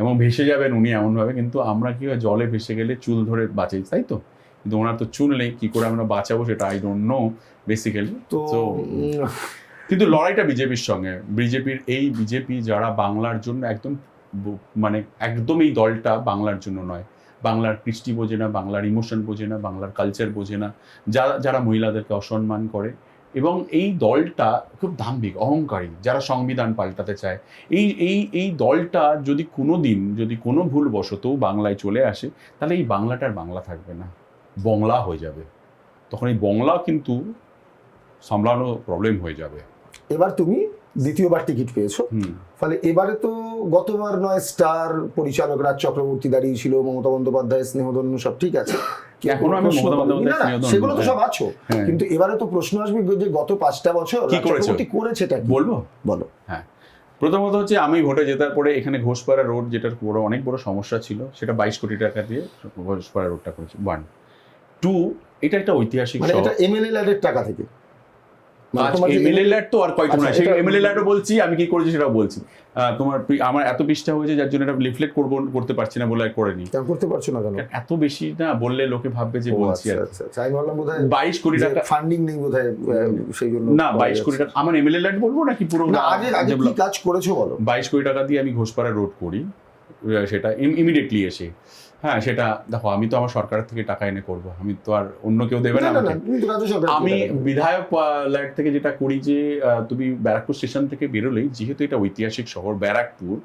এবং ভেসে যাবেন উনি এমনভাবে। কিন্তু আমরা কি হয়, জলে ভেসে গেলে চুল ধরে বাঁচাই, তাই তো? কিন্তু ওনার তো চুল নেই, কি করে আমরা বাঁচাবো সেটা আই ডোন্ট নো বেসিক্যালি। তো তো কিন্তু লড়াইটা বিজেপির সঙ্গে, বিজেপি যারা বাংলার জন্য একদম মানে একদম এই দলটা বাংলার জন্য নয়, বাংলার কৃষ্টি বোঝে না, বাংলার ইমোশন বোঝে না, বাংলার কালচার বোঝে না, যারা মহিলাদেরকে অসম্মান করে, এবং এই দলটা খুব দাম্ভিক অহংকারী, যারা সংবিধান পাল্টাতে চায়। এই দলটা যদি কোনো ভুলবশত বাংলায় চলে আসে, তাহলে এই বাংলাটার বাংলা থাকবে না, বংলা হয়ে যাবে। তখন এই বংলা কিন্তু সামলানো প্রবলেম হয়ে যাবে। এবার তুমি দ্বিতীয়বার টিকিট পেয়েছো, ফলে এবারে তো গতবার নয় স্টার পরিচালক রাজ চক্রবর্তী দাঁড়িয়েছিল, মমতা বন্দ্যোপাধ্যায় স্নেহধন্য, সব ঠিক আছে, এখনো আমি প্রশ্ন মমতা করিনি। বন্দ্যোপাধ্যায় না, না, স্নেহধন্য, সেগুলো তো হ্যাঁ। সব আছো, হ্যাঁ। কিন্তু এবারে তো প্রশ্ন আসবে যে গত 5টা বছর কি রাজ করেছো? চক্রবর্তী করেছেটা কি? বলবো? বলো। হ্যাঁ, প্রথমত হচ্ছে আমি ভোটে জেতার পরে এখানে ঘোষপাড়া রোড, যেটার অনেক বড় সমস্যা ছিল, সেটা 22 কোটি টাকা দিয়ে ঘোষপাড়া রোডটা করেছি। 1 2 এটা একটা ঐতিহাসিক মানে শহর। এটা এমএলএ ল্যাডের টাকা থেকে? মানে তোমার যে এমএলএ ল্যাড তো আর কয়টা আচ্ছা, নয়, সেই এটা- এমএলএ ল্যাডও বলছি, আমি কি করেছি সেটাও বলছি। আমার এত পৃষ্ঠা হয়েছে যার জন্য এটা লিফলেট করতে পারছি না বলে আর করিনি। কেন করতে পারছো না কেন? এত বেশি না বললে লোকে ভাববে যে ও, বলছি আচ্ছা, আর আচ্ছা, আচ্ছা, আমি ভাবলাম বোধহয় 22 কোটি টাকা। ফান্ডিং নেই বোধহয়, সেই জন্য না, 22 কোটি টাকা আমার এমএলএ ল্যাড বলবো নাকি পুরো? না, আগে কি কাজ করেছো বলো। 22 কোটি টাকা দিয়ে আমি ঘোষপাড়া রোড করি, সেটা ইমিডিয়েটলি এসে। হ্যাঁ, সেটা দেখো, আমি তো আমার সরকারের থেকে টাকা এনে করব, আমি তো আর অন্য কেউ দেবে না না, না, আমাকে। তুমি তো রাজ্য সরকার আমি থেকে টাকা দেবে। বিধায়ক ল্যাড থেকে যেটা করি যে তুমি ব্যারাকপুর স্টেশন থেকে বেরোলেই, যেহেতু এটা ঐতিহাসিক শহর ব্যারাকপুর,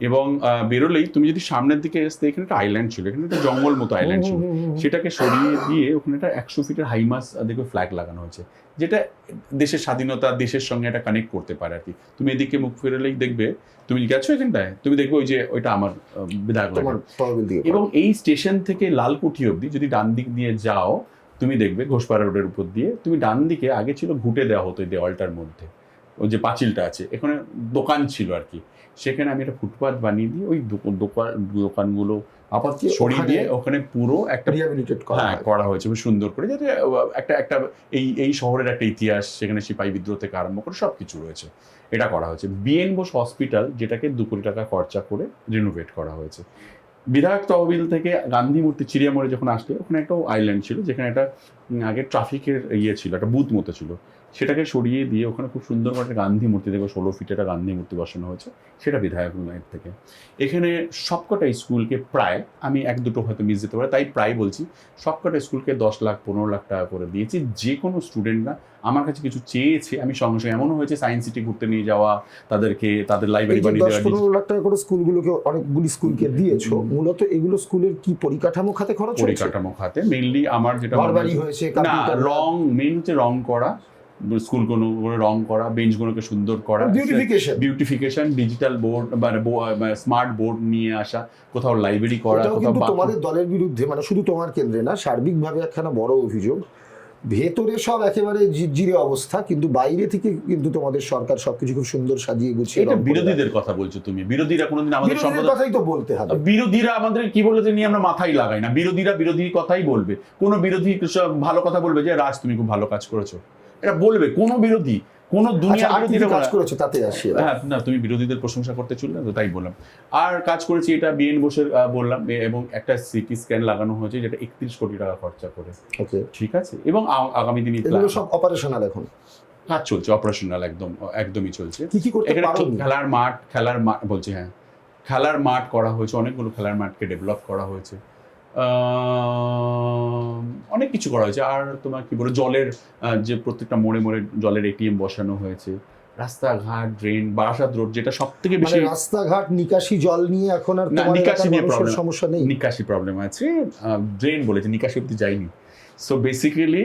এবং বেরোলেই তুমি যদি সামনের দিকে আসতে, এখানে একটা আইল্যান্ড ছিল, এখানে একটা জঙ্গল মতো আইল্যান্ড ছিল, সেটাকে সরিয়ে দিয়ে ওখানে একটা 100 ফিটের হাইমাস দেখবে ফ্ল্যাগ লাগানো হয়েছে, যেটা দেশের স্বাধীনতা, দেশের সঙ্গে এটা কানেক্ট করতে পারে আর কি। তুমি এদিকে মুখ ফেরালেই দেখবে, তুমি গেছো এখানটায়, তুমি দেখবে ওই যে ওইটা আমার বিধায়ক তোমার ল্যাড। তহবিল দিয়ে এবং এই স্টেশন থেকে লালকুঠি অবধি যদি ডান দিক দিয়ে যাও, তুমি দেখবে ঘোষপাড়া রোডের উপর দিয়ে, তুমি ডান দিকে আগে ছিল ঘুটে দেওয়া হতো এই দেওয়ালটার মধ্যে, ওই যে পাঁচিলটা আছে, এখানে দোকান ছিল আর কি, সেখানে আমি একটা ফুটপাথ বানিয়ে দিয়ে ওই দোকানগুলো আপাতত সরিয়ে দিয়ে ওখানে পুরো একটা রিহ্যাবিলিটেট করা হ্যাঁ হয়। করা হয়েছে, বেশ সুন্দর করে, যাতে একটা এই শহরের একটা ইতিহাস, সেখানে সিপাহী বিদ্রোহ থেকে আরম্ভ করে সব কিছু রয়েছে, এটা করা হয়েছে। বিএন বোস হসপিটাল, যেটাকে 2 কোটি টাকা খরচা করে রিনোভেট করা হয়েছে। বিধায়ক তহবিল থেকে গান্ধী মূর্তি চিড়িয়ামোড়ে যখন আসলে, ওখানে একটা আইল্যান্ড ছিল, যেখানে একটা আগে ট্রাফিকের ইয়ে ছিল, একটা বুথ মতো ছিল, সেটাকে সরিয়ে দিয়ে ওখানে খুব সুন্দর করে একটা গান্ধী মূর্তি, দেখো 16 ফিটের একটা গান্ধী মূর্তি বসানো হয়েছে, সেটা বিধায়ক লাইন থেকে। এখানে সবকটা স্কুলকে প্রায়, আমি 1-2টো হয়তো মিস যেতে পারে, তাই প্রায় বলছি, সবকটা স্কুলকে 10 লাখ 15 লাখ টাকা করে দিয়েছি। যে কোনো স্টুডেন্টরা আমার কাছে কিছু চেয়েছে, আমি সঙ্গে সঙ্গে, এমনও হয়েছে সায়েন্স সিটি ঘুরতে নিয়ে যাওয়া, তাদেরকে তাদের এই লাইব্রেরি যে বানিয়ে দেওয়া। 10-15 লাখ টাকা করে স্কুলগুলোকে, অনেকগুলি স্কুলকে দিয়েছো, মূলত এগুলো স্কুলের কি পরিকাঠামো খাতে খরচ হয়েছে? পরিকাঠামো খাতে মেইনলি আমার যেটা ঘরবাড়ি হয়েছে, না, কম্পিউটার, মেইন হচ্ছে রং করা, স্কুলগুলো রং করা, বেঞ্চগুলোকে সুন্দর করা, বিউটিফিকেশন, ডিজিটাল বোর্ড মানে স্মার্ট বোর্ড নিয়ে আসা, কোথাও লাইব্রেরি করা, এটাও কোথাও কিন্তু তোমাদের দলের বিরুদ্ধে, মানে শুধু তোমার কেন্দ্রে না, সার্বিকভাবে একখানা বড় অভিযোগ। ভেতরে সব একেবারে জিরজিরে অবস্থা, কিন্তু বাইরে থেকে কিন্তু তোমাদের সরকার সবকিছু খুব সুন্দর সাজিয়ে গুছিয়ে এটা রং করে দেয়। বিরোধীদের কথা বলছো তুমি, বিরোধীরা কোনোদিন আমাদের বিরোধীদের সম্পর্কে, কথাই তো বলতে হবে। বিরোধীরা আমাদের কি বলেছে নিয়ে আমরা মাথায় লাগাই না, বিরোধীরা বিরোধীর কথাই বলবে। কোনো বিরোধী ভালো কথা বলবে যে রাজ তুমি খুব ভালো কাজ করেছো, এটা বলবে কোনো বিরোধী, কোনো আচ্ছা, দুনিয়ার আর কি কি বিরোধীরা কাজ করেছো তাতে আসি এবার। হ্যাঁ, না তুমি বিরোধীদের প্রশংসা করতে চললে তো, তাই বললাম। আর কাজ করেছি এটা বিএন বোসের বললাম, এবং একটা সিটি স্ক্যান লাগানো হয়েছে, যেটা 31 কোটি টাকা খরচা করে, ওকে, ঠিক আছে। এবং আগামী দিনে এগুলো সব অপারেশনাল এখন কাজ চলছে, অপারেশনাল একদমই চলছে। কি কি করতে এখানে পারো? খেলার মাঠ বলছি, হ্যাঁ খেলার মাঠ করা হয়েছে, অনেকগুলো খেলার মাঠকে ডেভেলপ করা হয়েছে, অনেক কিছু করা হয়েছে। আর তোমার কি বলে, জলের যে প্রত্যেকটা মোড়ে মোড়ে জলের এটিএম বসানো হয়েছে, রাস্তাঘাট, ড্রেন, বারাসাত রোড যেটা সব থেকে মানে বেশি, রাস্তাঘাট নিকাশি জল নিয়ে এখন আর না তোমার নিকাশি এলাকার নিয়ে মানুষের প্রবলেম, সমস্যা নেই? নিকাশি প্রবলেম আছে, ড্রেন বলেছে, নিকাশি অব্দি যায়নি। সো বেসিক্যালি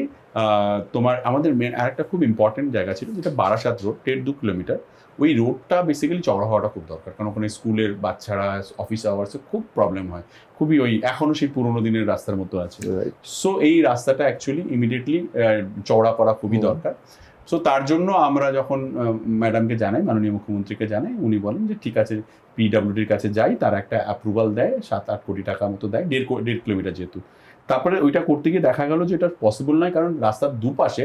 তোমার আমাদের মেন আরেকটা খুব ইম্পর্টেন্ট জায়গা ছিল যেটা বারাসাত রোড, 1.5-2 কিলোমিটার। ওই রোডটা বেসিক্যালি চওড়া হওয়াটা খুব দরকার, কারণ ওখানে স্কুলের বাচ্চারা অফিস আওয়ার্সে খুব প্রবলেম হয়, খুবই ওই এখনো সেই পুরোনো দিনের রাস্তার মতো আছে। Right. সো এই রাস্তাটা অ্যাকচুয়ালি ইমিডিয়েটলি চওড়া করা খুবই দরকার। সো তার জন্য আমরা যখন ম্যাডামকে জানাই, মাননীয় মুখ্যমন্ত্রীকে জানাই, উনি বলেন যে ঠিক আছে পিডব্লিউডির কাছে যাই, তারা একটা অ্যাপ্রুভাল দেয়, 7-8 কোটি টাকা মতো দেয়, 1.5 কিলোমিটার যেহেতু। তারপরে ওইটা করতে গিয়ে দেখা গেল যে এটা পসিবল নয়, কারণ রাস্তার দুপাশে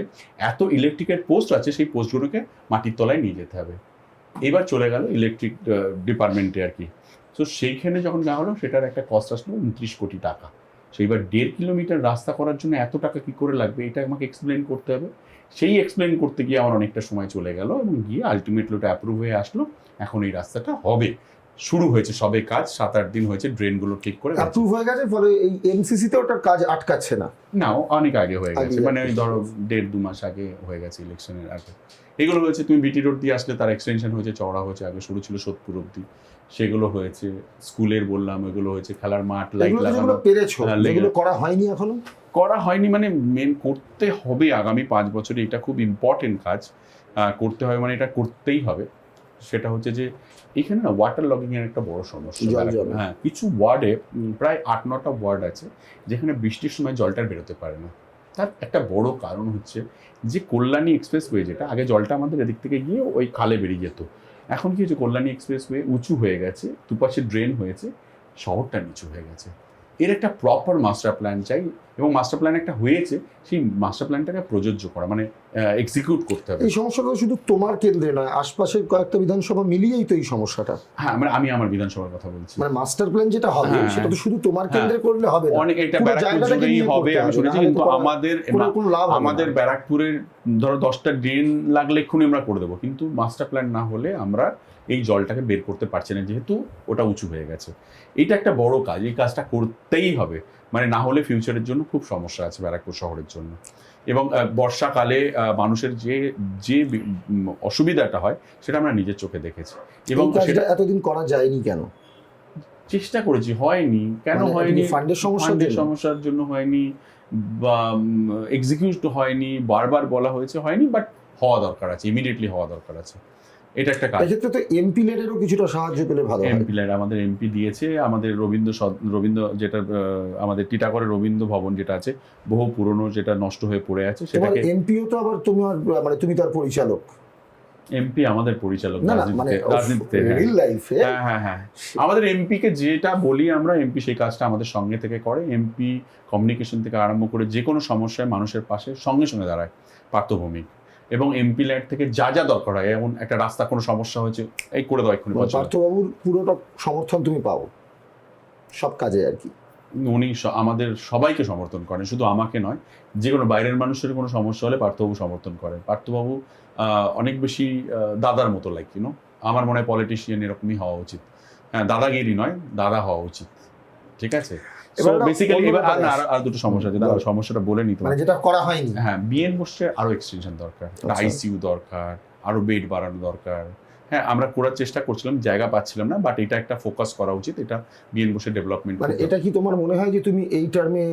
এত ইলেকট্রিকের পোস্ট আছে, সেই পোস্টগুলোকে মাটির তলায় নিয়ে যেতে হবে। এবার চলে গেল ইলেকট্রিক ডিপার্টমেন্টে আর কি। তো সেইখানে যখন যাওয়া হলো, সেটার একটা কস্ট আসলো 29 কোটি টাকা। সেইবার 1.5 কিলোমিটার রাস্তা করার জন্য এত টাকা কি করে লাগবে, এটা আমাকে এক্সপ্লেন করতে হবে। সেই এক্সপ্লেন করতে গিয়ে আমার অনেকটা সময় চলে গেল, এবং গিয়ে আলটিমেটলি ওটা অ্যাপ্রুভ হয়ে আসলো। এখন এই রাস্তাটা হবে, শুরু হয়েছে সবে কাজ, 7-8 দিন হয়েছে, ড্রেনগুলো ঠিক করে গেছে। অ্যাপ্রুভ হয়ে গেছে, ফলে এই এমসিসিতে ওটার কাজ আটকাচ্ছে না? না, অনেক আগে হয়ে গেছে, আগে মানে ওই গেছে। ধরো 1.5-2 মাস আগে হয়ে গেছে, ইলেকশনের আগে। এগুলো হয়েছে, তুমি বিটি রোড দিয়ে আসলে তার এক্সটেনশন হয়েছে, চওড়া হয়েছে, আগে শুরু ছিল সোদপুর অব্দি, সেগুলো হয়েছে। স্কুলের বললাম, এগুলো হয়েছে, খেলার মাঠ, লাইট এগুলো তো লাগানো। যেগুলো পেরেছো, হ্যাঁ, যেগুলো করা হয়নি এখনো? করা হয়নি মানে মেন করতে হবে আগামী 5 বছরে, এটা খুব ইম্পর্টেন্ট কাজ করতে হবে, মানে এটা করতেই হবে। সেটা হচ্ছে যে এখানে না ওয়াটার লগিং এর একটা বড় সমস্যা। জল জমে। হ্যাঁ, কিছু ওয়ার্ডে প্রায় 8-9টা ওয়ার্ড আছে যেখানে বৃষ্টির সময় জলটা বেরোতে পারে না। তার একটা বড় কারণ হচ্ছে যে কল্যাণী এক্সপ্রেসওয়ে, যেটা আগে জলটা আমাদের এদিক থেকে গিয়ে ওই খালে বেরিয়ে যেত, এখন কি হচ্ছে, কল্যাণী এক্সপ্রেসওয়ে উঁচু হয়ে গেছে, দুপাশে ড্রেন হয়েছে, শহরটা নিচু হয়ে গেছে। এর একটা প্রপার মাস্টার প্ল্যান চাই, এবং মাস্টার প্ল্যান একটা হয়েছে, সেই মাস্টার প্ল্যানটাকে প্রযোজ্য করা, মানে এক্সিকিউট করতে হবে। এই সমস্যাটা শুধু তোমার কেন্দ্রে নয়, আশপাশের কয়েকটা বিধানসভা মিলিয়েই তো এই সমস্যাটা। হ্যাঁ, মানে আমি আমার বিধানসভার কথা বলছি। মানে মাস্টার প্ল্যান যেটা হবে হ্যাঁ, সেটা তো শুধু তোমার কেন্দ্রে করলে হবে না, অনেক, এটা পুরো ব্যারাকপুর জায়গাটাকে জুড়েই নিয়ে হবে করতে আমি শুনেছি, নাহলে তো কিন্তু কোনো লাভ হবে না। আমাদের ব্যারাকপুরের ধরো 10টা ড্রেন লাগলে এক্ষুনি আমরা করে দেবো, কিন্তু মাস্টার প্ল্যান না হলে আমরা এই জলটাকে বের করতে পারছি না, যেহেতু ওটা উঁচু হয়ে গেছে। এটা একটা বড় কাজ, এই কাজটা করতেই হবে, মানে না হলে ফিউচারের জন্য খুব সমস্যা আছে ব্যারাকপুর শহরের জন্য। এবং বর্ষাকালে মানুষের যে যে অসুবিধাটা হয়, সেটা আমরা নিজের চোখে দেখেছি, এবং এই কাজটা সেটা এতদিন করা যায়নি কেন? চেষ্টা করেছি, হয়নি। কেন মানে হয়নি? ফান্ডের সমস্যার জন্য হয়নি, বা এক্সিকিউট হয়নি, বারবার বলা হয়েছে হয়নি, বাট হওয়া দরকার আছে, ইমিডিয়েটলি হওয়া দরকার আছে, এটা একটা কাজ। এক্ষেত্রে তো এমপি লেডেরও কিছুটা সাহায্য পেলে ভালো হয়। এমপি আমাদের এমপি দিয়েছে, আমাদের রবীন্দ্র যেটা আমাদের টিটাগড়ের রবীন্দ্র ভবন যেটা আছে, বহু পুরনো, যেটা নষ্ট হয়ে পড়ে আছে, তোমার সেটাকে। এমপিও তো আবার তোমার, মানে তুমি তার পরিচালক। এমপি আমাদের পরিচালক না না, মানে রাজনীতিতে। রিয়েল লাইফে। হ্যাঁ, আমাদের এমপি কে যেটা বলি আমরা, এমপি সেই কাজটা আমাদের সঙ্গে থেকে করে। এমপি কমিউনিকেশন থেকে আরম্ভ করে যে কোনো সমস্যায় মানুষের পাশে সঙ্গে সঙ্গে দাঁড়ায়, পার্থভূমিক। এবং এমপি ল্যাড থেকে যা যা দরকার হয়, এমন একটা রাস্তা কোনো সমস্যা হয়েছে, এই করে দাও এক্ষুনি। পার্থবাবুর পুরোটা সমর্থন তুমি পাও সব কাজে আর কি? উনি আমাদের সবাইকে সমর্থন করেন, শুধু আমাকে নয়, যে কোনো বাইরের মানুষের কোনো সমস্যা হলে পার্থবাবু সমর্থন করেন। পার্থবাবু অনেক বেশি দাদার মতো লাইক, আমার মনে হয় পলিটিশিয়ান এরকমই হওয়া উচিত। হ্যাঁ, দাদাগিরি নয়, দাদা হওয়া উচিত, ঠিক আছে? বেসিক্যালি এবার আর দুটো সমস্যা আছে, দাদা সমস্যাটা বলে নিতে মানে যেটা করা হয়নি। হ্যাঁ, বিএন বোসের আরো এক্সটেনশন দরকার, আইসিইউ দরকার, আরো বেড বাড়ানো দরকার। হ্যাঁ, আমরা করার চেষ্টা করছিলাম, জায়গা পাচ্ছিলাম না, বাট এটা একটা ফোকাস করা উচিত, এটা বিএন বোসের ডেভেলপমেন্ট। মানে এটা কি তোমার মনে হয় যে তুমি এই টার্মে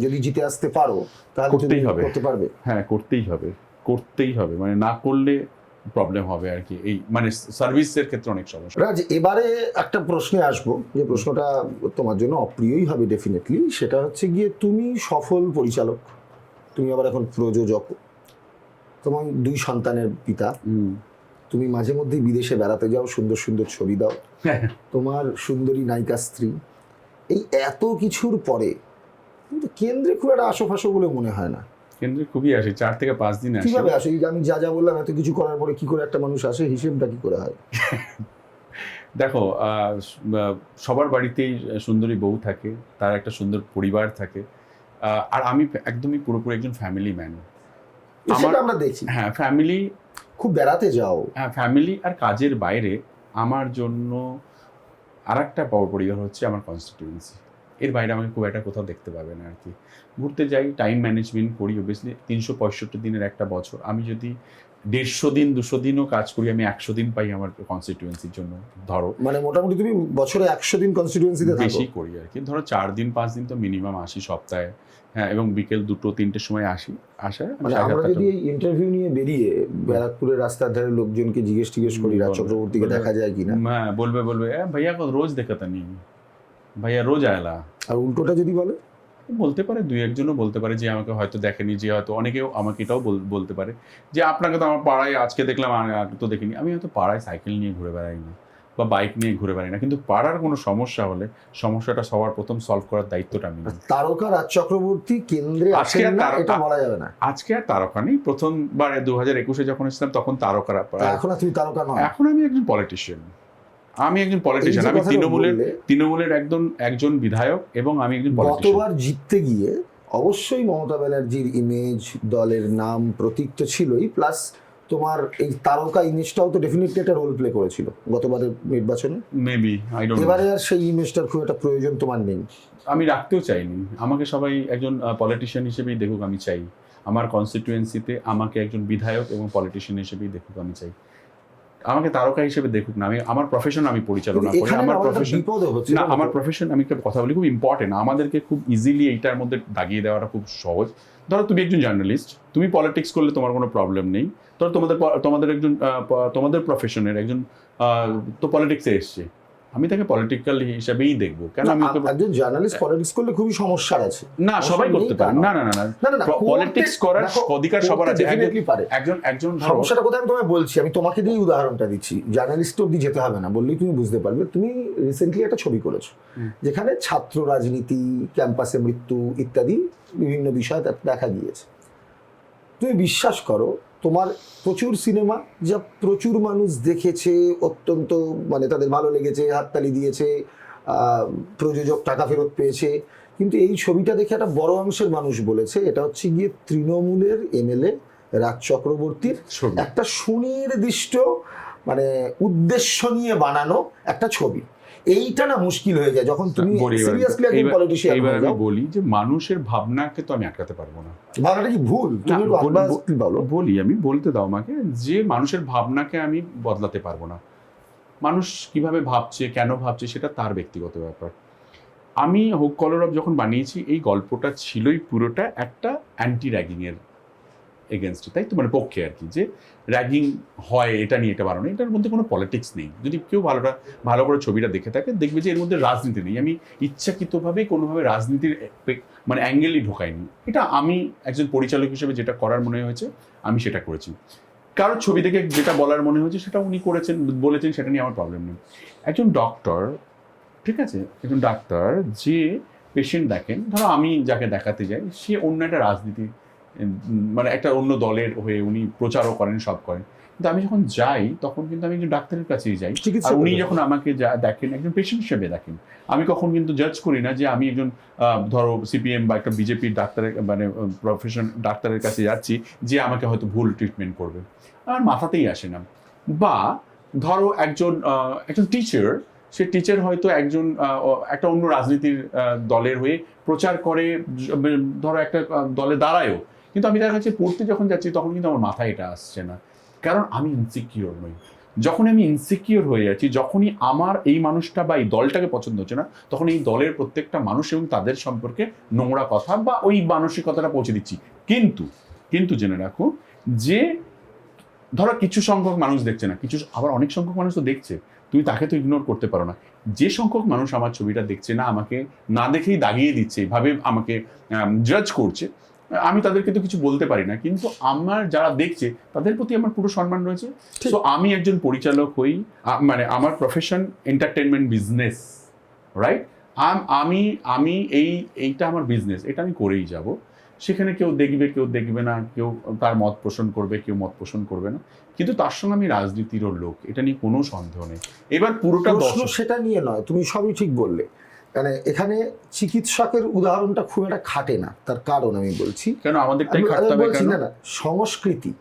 যদি জিতে আসতে পারো তাহলে করতেই হবে, করতে পারবে? হ্যাঁ, করতেই হবে, মানে না করলে প্রবলেম হবে আর কি, এই মানে সার্ভিসের ক্ষেত্রে অনেক সমস্যা। রাজ, এবারে একটা প্রশ্নে আসবো, যে প্রশ্নটা তোমার জন্য অপ্রিয়ই হবে ডেফিনেটলি। সেটা হচ্ছে গিয়ে, তুমি সফল পরিচালক, তুমি আবার এখন প্রযোজক, তোমার 2 সন্তানের পিতা, তুমি মাঝে মধ্যেই বিদেশে বেড়াতে যাও, সুন্দর সুন্দর ছবি দাও, তোমার সুন্দরী নায়িকা স্ত্রী, এই এত কিছুর পরে কিন্তু কেন্দ্রে খুব একটা আশোফাশো বলে মনে হয় না। কেন্দ্রে খুবই আসে, 4 থেকে 5 দিন আসে। কিভাবে আসে? আমি যা যা বললাম, এত কিছু করার পরে কি করে একটা মানুষ আসে, হিসেবটা কি করে হয়? দেখো, সবার বাড়িতেই সুন্দরী বউ থাকে, তার একটা সুন্দর পরিবার থাকে, আর আমি একদমই পুরোপুরি একজন ফ্যামিলি ম্যান। সেটা আমরা দেখি। হ্যাঁ, ফ্যামিলি, খুব বেড়াতে যাও। হ্যাঁ, ফ্যামিলি আর কাজের বাইরে আমার জন্য আর একটা বড় পরিবার হচ্ছে আমার কনস্টিটিউয়েন্সি। এর বাইরে আমাকে খুব একটা কোথাও দেখতে পাবে না আর কি। ঘুরতে যাই, টাইম ম্যানেজমেন্ট করি, অবভিয়াসলি 365 দিনের একটা বছর, আমি যদি 150 দিন 200 দিনও কাজ করি, আমি 100 দিন পাই আমার কনস্টিটিউয়েন্সির জন্য। ধরো মানে মোটামুটি তুমি বছরে 100 দিন কনস্টিটিউয়েন্সিতে থাকো? বেশি করি আর কি, ধরো 4 দিন 5 দিন তো মিনিমাম আসি সপ্তাহে। হ্যাঁ, এবং বিকেল 2-3টের সময় আসা মানে আমরা যদি এই ইন্টারভিউ নিয়ে বেরিয়ে ব্যারাকপুরের রাস্তার ধারে লোকজনকে জিজ্ঞেস করি রাজ চক্রবর্তীকে দেখা যায় কিনা, হ্যাঁ বলবে ভাইয়া রোজ দেখাতা নেই, ভাইয়া রোজ আয়লা। আর উল্টোটা যদি বলে? বলতে পারে, 2-1জনও বলতে পারে যে আমাকে হয়তো দেখেনি, যে হয়তো অনেকেও আমাকে এটাও বলতে পারে যে আপনাকে তো আমার পাড়ায় আজকে দেখলাম, আগে তো দেখিনি। আমি হয়তো পাড়ায় সাইকেল নিয়ে ঘুরে বেড়াই না বা বাইক নিয়ে ঘুরে বেড়াই না, কিন্তু পাড়ার কোনো সমস্যা হলে সমস্যাটা সবার প্রথম সলভ করার দায়িত্বটা আমি নিই। তারকা রাজ চক্রবর্তী কেন্দ্রে আসেন না এটা বলা যাবে না। আজকে আর তারকা নেই, প্রথমবারে 2021-এ যখন এসেছিলাম তখন তারকারা। এখন তুমি তারকা নয়, এখন আমি একজন পলিটিশিয়ান। আমি তৃণমূলের একজন বিধায়ক এবং আমি একজন পলিটিশিয়ান। গতবার জিততে গিয়ে অবশ্যই মমতা ব্যানার্জির ইমেজ, দলের নাম, প্রতীক তো ছিলই, প্লাস তোমার এই তারকা ইমেজটাও তো ডেফিনেটলি একটা রোল প্লে করেছিল গতবারের নির্বাচনে। মেবি আই ডোন্ট নো, এবারে আর সেই ইমেজটার খুব একটা প্রয়োজন তোমার নেই। আমি রাখতেও চাইনি। আমাকে সবাই একজন পলিটিশিয়ান হিসেবেই দেখুক, আমি চাই। আমার কনস্টিটিউয়েন্সিতে আমাকে একজন বিধায়ক এবং পলিটিশিয়ান হিসেবেই দেখুক, আমি চাই। আমাকে তারকা হিসেবে দেখুক না। আমি আমার প্রফেশন আমি পরিচালনা করি, আমার প্রফেশন আমি একটা কথা বলি খুব ইম্পর্টেন্ট। আমাদেরকে খুব ইজিলি এইটার মধ্যে দাগিয়ে দেওয়াটা খুব সহজ। ধরো তুমি একজন জার্নালিস্ট, তুমি পলিটিক্স করলে তোমার কোনো প্রবলেম নেই। ধরো তোমাদের প্রফেশনের একজন তো পলিটিক্সে এসছে, আমি তাকে পলিটিক্যাল হিসাবেই দেখবো। কেন আমি একজন জার্নালিস্ট পলিটিক্স করলে খুবই সমস্যা আছে? না, সবাই করতে পারে। না, পলিটিক্স করার অধিকার সবার আছে। একজন সমস্যাটা কোথায় আমি তোমায় বলছি, আমি তোমাকে দিয়ে উদাহরণটা দিচ্ছি। জার্নালিস্ট অব্দি যেতে হবে না, বললেই তুমি বুঝতে পারবে। তুমি রিসেন্টলি একটা ছবি করেছো যেখানে ছাত্র রাজনীতি, ক্যাম্পাসে মৃত্যু ইত্যাদি বিভিন্ন বিষয় দেখা গিয়েছে। তুমি বিশ্বাস করো, তোমার প্রচুর সিনেমা যা প্রচুর মানুষ দেখেছে, অত্যন্ত মানে তাদের ভালো লেগেছে, হাততালি দিয়েছে, প্রযোজক টাকা ফেরত পেয়েছে, কিন্তু এই ছবিটা দেখে একটা বড় অংশের মানুষ বলেছে এটা হচ্ছে গিয়ে তৃণমূলের এমএলএ রাজ চক্রবর্তীর একটা সুনির্দিষ্ট মানে উদ্দেশ্য নিয়ে বানানো একটা ছবি। এইটা না মুশকিল হয়ে যায় যখন তুমি সিরিয়াসলি একজন পলিটিশিয়ান। এবার আমি বলি যে মানুষের ভাবনাকে তো আমি আটকাতে পারবো না। ভাবনাটা কি ভুল? তুমি বলি, আমি বলতে দাও আমাকে, যে মানুষের ভাবনাকে আমি বদলাতে পারবো না। মানুষ কিভাবে ভাবছে, কেন ভাবছে, সেটা তার ব্যক্তিগত ব্যাপার। আমি হোক কলরব যখন বানিয়েছি, এই গল্পটা ছিলই পুরোটা একটা অ্যান্টি র্যাগিং এর এগেনস্টে, তাই তো, মানে পক্ষে আর কি, যে র্যাগিং হয় এটা নিয়ে এটা বানানো। এটার মধ্যে কোনো পলিটিক্স নেই। যদি কেউ ভালো করে ছবিটা দেখে থাকে দেখবে যে এর মধ্যে রাজনীতি নেই। আমি ইচ্ছাকৃতভাবে কোনোভাবে রাজনীতির মানে অ্যাঙ্গেলই ঢোকাইনি। এটা আমি একজন পরিচালক হিসেবে যেটা করার মনে হয়েছে আমি সেটা করেছি। কারোর ছবি দেখে যেটা বলার মনে হয়েছে সেটা উনি বলেছেন, সেটা নিয়ে আমার প্রবলেম নেই। একজন ডক্টর, ঠিক আছে, একজন ডাক্তার যে পেশেন্ট দেখেন, ধরো আমি যাকে দেখাতে যাই, সে অন্য একটা রাজনীতি মানে একটা অন্য দলের হয়ে উনি প্রচারও করেন, সব করেন, কিন্তু আমি যখন যাই তখন কিন্তু আমি একজন ডাক্তারের কাছেই যাই। আর উনি যখন আমাকে দেখেন একজন পেশেন্ট হিসেবে দেখেন। আমি কখন কিন্তু জাজ করি না যে আমি একজন ধরো সিপিএম বা একটা বিজেপির ডাক্তারের মানে প্রফেশন ডাক্তারের কাছে যাচ্ছি যে আমাকে হয়তো ভুল ট্রিটমেন্ট করবে, আমার মাথাতেই আসে না। বা ধরো একজন টিচার, সে টিচার হয়তো একটা অন্য রাজনীতির দলের হয়ে প্রচার করে, ধরো একটা দলে দাঁড়ায়ও, কিন্তু আমি তার কাছে পড়তে যখন যাচ্ছি তখন কিন্তু আমার মাথায় এটা আসছে না, কারণ আমি ইনসিকিওর নই। যখন আমি ইনসিকিওর হয়ে যাচ্ছি, যখনই আমার এই মানুষটা বা এই দলটাকে পছন্দ হচ্ছে না, তখন এই দলের প্রত্যেকটা মানুষ এবং তাদের সম্পর্কে নোংরা কথা বা ওই মানসিকতাটা পৌঁছে দিচ্ছি। কিন্তু জেনে রাখো যে ধরো কিছু সংখ্যক মানুষ দেখছে না, আবার অনেক সংখ্যক মানুষ তো দেখছে, তুমি তাকে তো ইগনোর করতে পারো না। যে সংখ্যক মানুষ আমার ছবিটা দেখছে না, আমাকে না দেখেই দাগিয়ে দিচ্ছে, এভাবে আমাকে জাজ করছে, আমি তাদেরকে তো কিছু বলতে পারি না, কিন্তু আমার যারা দেখছে তাদের প্রতি আমার পুরো সম্মান রয়েছে। সো আমি একজন পরিচালক হই, মানে আমার প্রফেশন এন্টারটেনমেন্ট বিজনেস, রাইট? আমি এইটা আমার বিজনেস, এটা আমি করেই যাব। সেখানে কেউ দেখবে না, কেউ তার মত পোষণ করবে, কেউ মত পোষণ করবে না, কিন্তু তার সঙ্গে আমি রাজনীতিরও লোক, এটা নিয়ে কোনো সন্দেহ নেই। এবার পুরোটা সেটা নিয়ে নয়, তুমি সবই ঠিক বললে। মানে এখানে চিকিৎসকের উদাহরণটা খুব একটা খাটে না, তার কারণ আমি বলছি কেন আমাদেরটাই খাটতে হবে কেন? না সংস্কৃতি,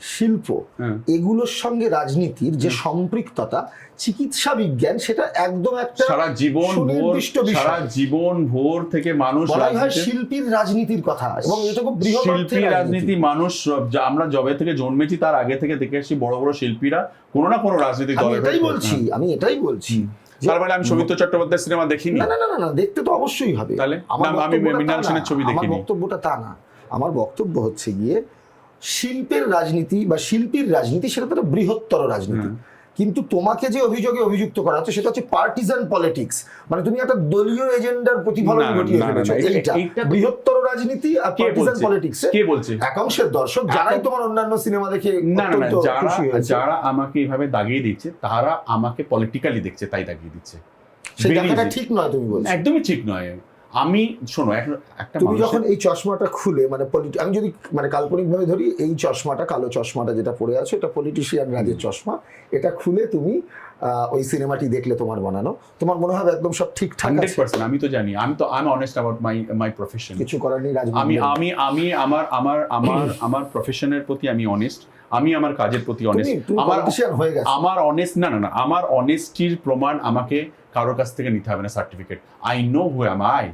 শিল্প, হ্যাঁ। এগুলোর সঙ্গে রাজনীতির যে সম্পৃক্ততা, চিকিৎসা বিজ্ঞান, সেটা একদম একটা সারা জীবন ভোর সুনির্দিষ্ট বিষয়। সারা জীবন ভোর থেকে মানুষ বলা হয় রাজনীতিতে- শিল্পীর রাজনীতির কথা, এবং এটা খুব বৃহৎ অর্থে শিল্পী রাজনীতি মানুষ আমরা জবে থেকে জন্মেছি তার আগে থেকে দেখে আসছি বড় বড় শিল্পীরা কোনো না কোনো রাজনৈতিক আমি দলের এটাই হয়ে- বলছি, আমি এটাই বলছি যে- তার মানে আমি সৌমিত্র চট্টোপাধ্যায় সিনেমা দেখিনি না না না না না, দেখতে তো অবশ্যই হবে। তাহলে? আমার না, আমি বক্তব্যটা মৃণাল তা সেনের না। ছবি আমার দেখিনি। বক্তব্যটা তা না, আমার বক্তব্য হচ্ছে গিয়ে শিল্পের রাজনীতি বা শিল্পীর রাজনীতি সেটা তো একটা বৃহত্তর রাজনীতি, কিন্তু তোমাকে যে অভিযোগে অভিযুক্ত করা হচ্ছে সেটা হচ্ছে পার্টিজান পলিটিক্স, মানে তুমি একটা দলীয় এজেন্ডার প্রতিফলন না, ঘটিয়ে না, না, ফেলেছো। না, এইটা এইটা তো- বৃহত্তর রাজনীতি আর কে পার্টিজান বলছে? পলিটিক্স কে বলছে? একাংশের দর্শক যারাই তোমার অন্যান্য সিনেমা দেখে না না না, অত্যন্ত যারা খুশি হয়েছে, যারা আমাকে এইভাবে দাগিয়ে দিচ্ছে তারা আমাকে পলিটিক্যালি দেখছে তাই দাগিয়ে দিচ্ছে। সেই Very দেখাটা easy। ঠিক নয় তুমি বলছো। একদমই ঠিক নয়। আমি শোনো একটা তুমি মানুষের- যখন এই চশমাটা খুলে, মানে আমি যদি মানে কাল্পনিক ভাবে ধরি, এই চশমাটা, কালো চশমাটা যেটা পরে আছো, এটা পলিটিশিয়ান রাজের চশমা, এটা খুলে তুমি ওই সিনেমাটি দেখলে তোমার বানানো, তোমার মনে হবে একদম সব ঠিকঠাক আছে, 100% আমি তো জানি, আমি অনেস্ট অ্যাবাউট মাই প্রফেশন। কিছু করার নেই আমি রাজনীতি। আমি আমি আমার আমার আমার আমার প্রফেশনের প্রতি আমি অনেস্ট, আমি আমার কাজের প্রতি অনেস্ট। তুমি আমার পলিটিশিয়ান হয়ে গেছো। আমার অনেস্ট না না না, আমার অনেস্টির প্রমাণ আমাকে কারোর কাছ থেকে নিতে হবে না certificate. I know who am I.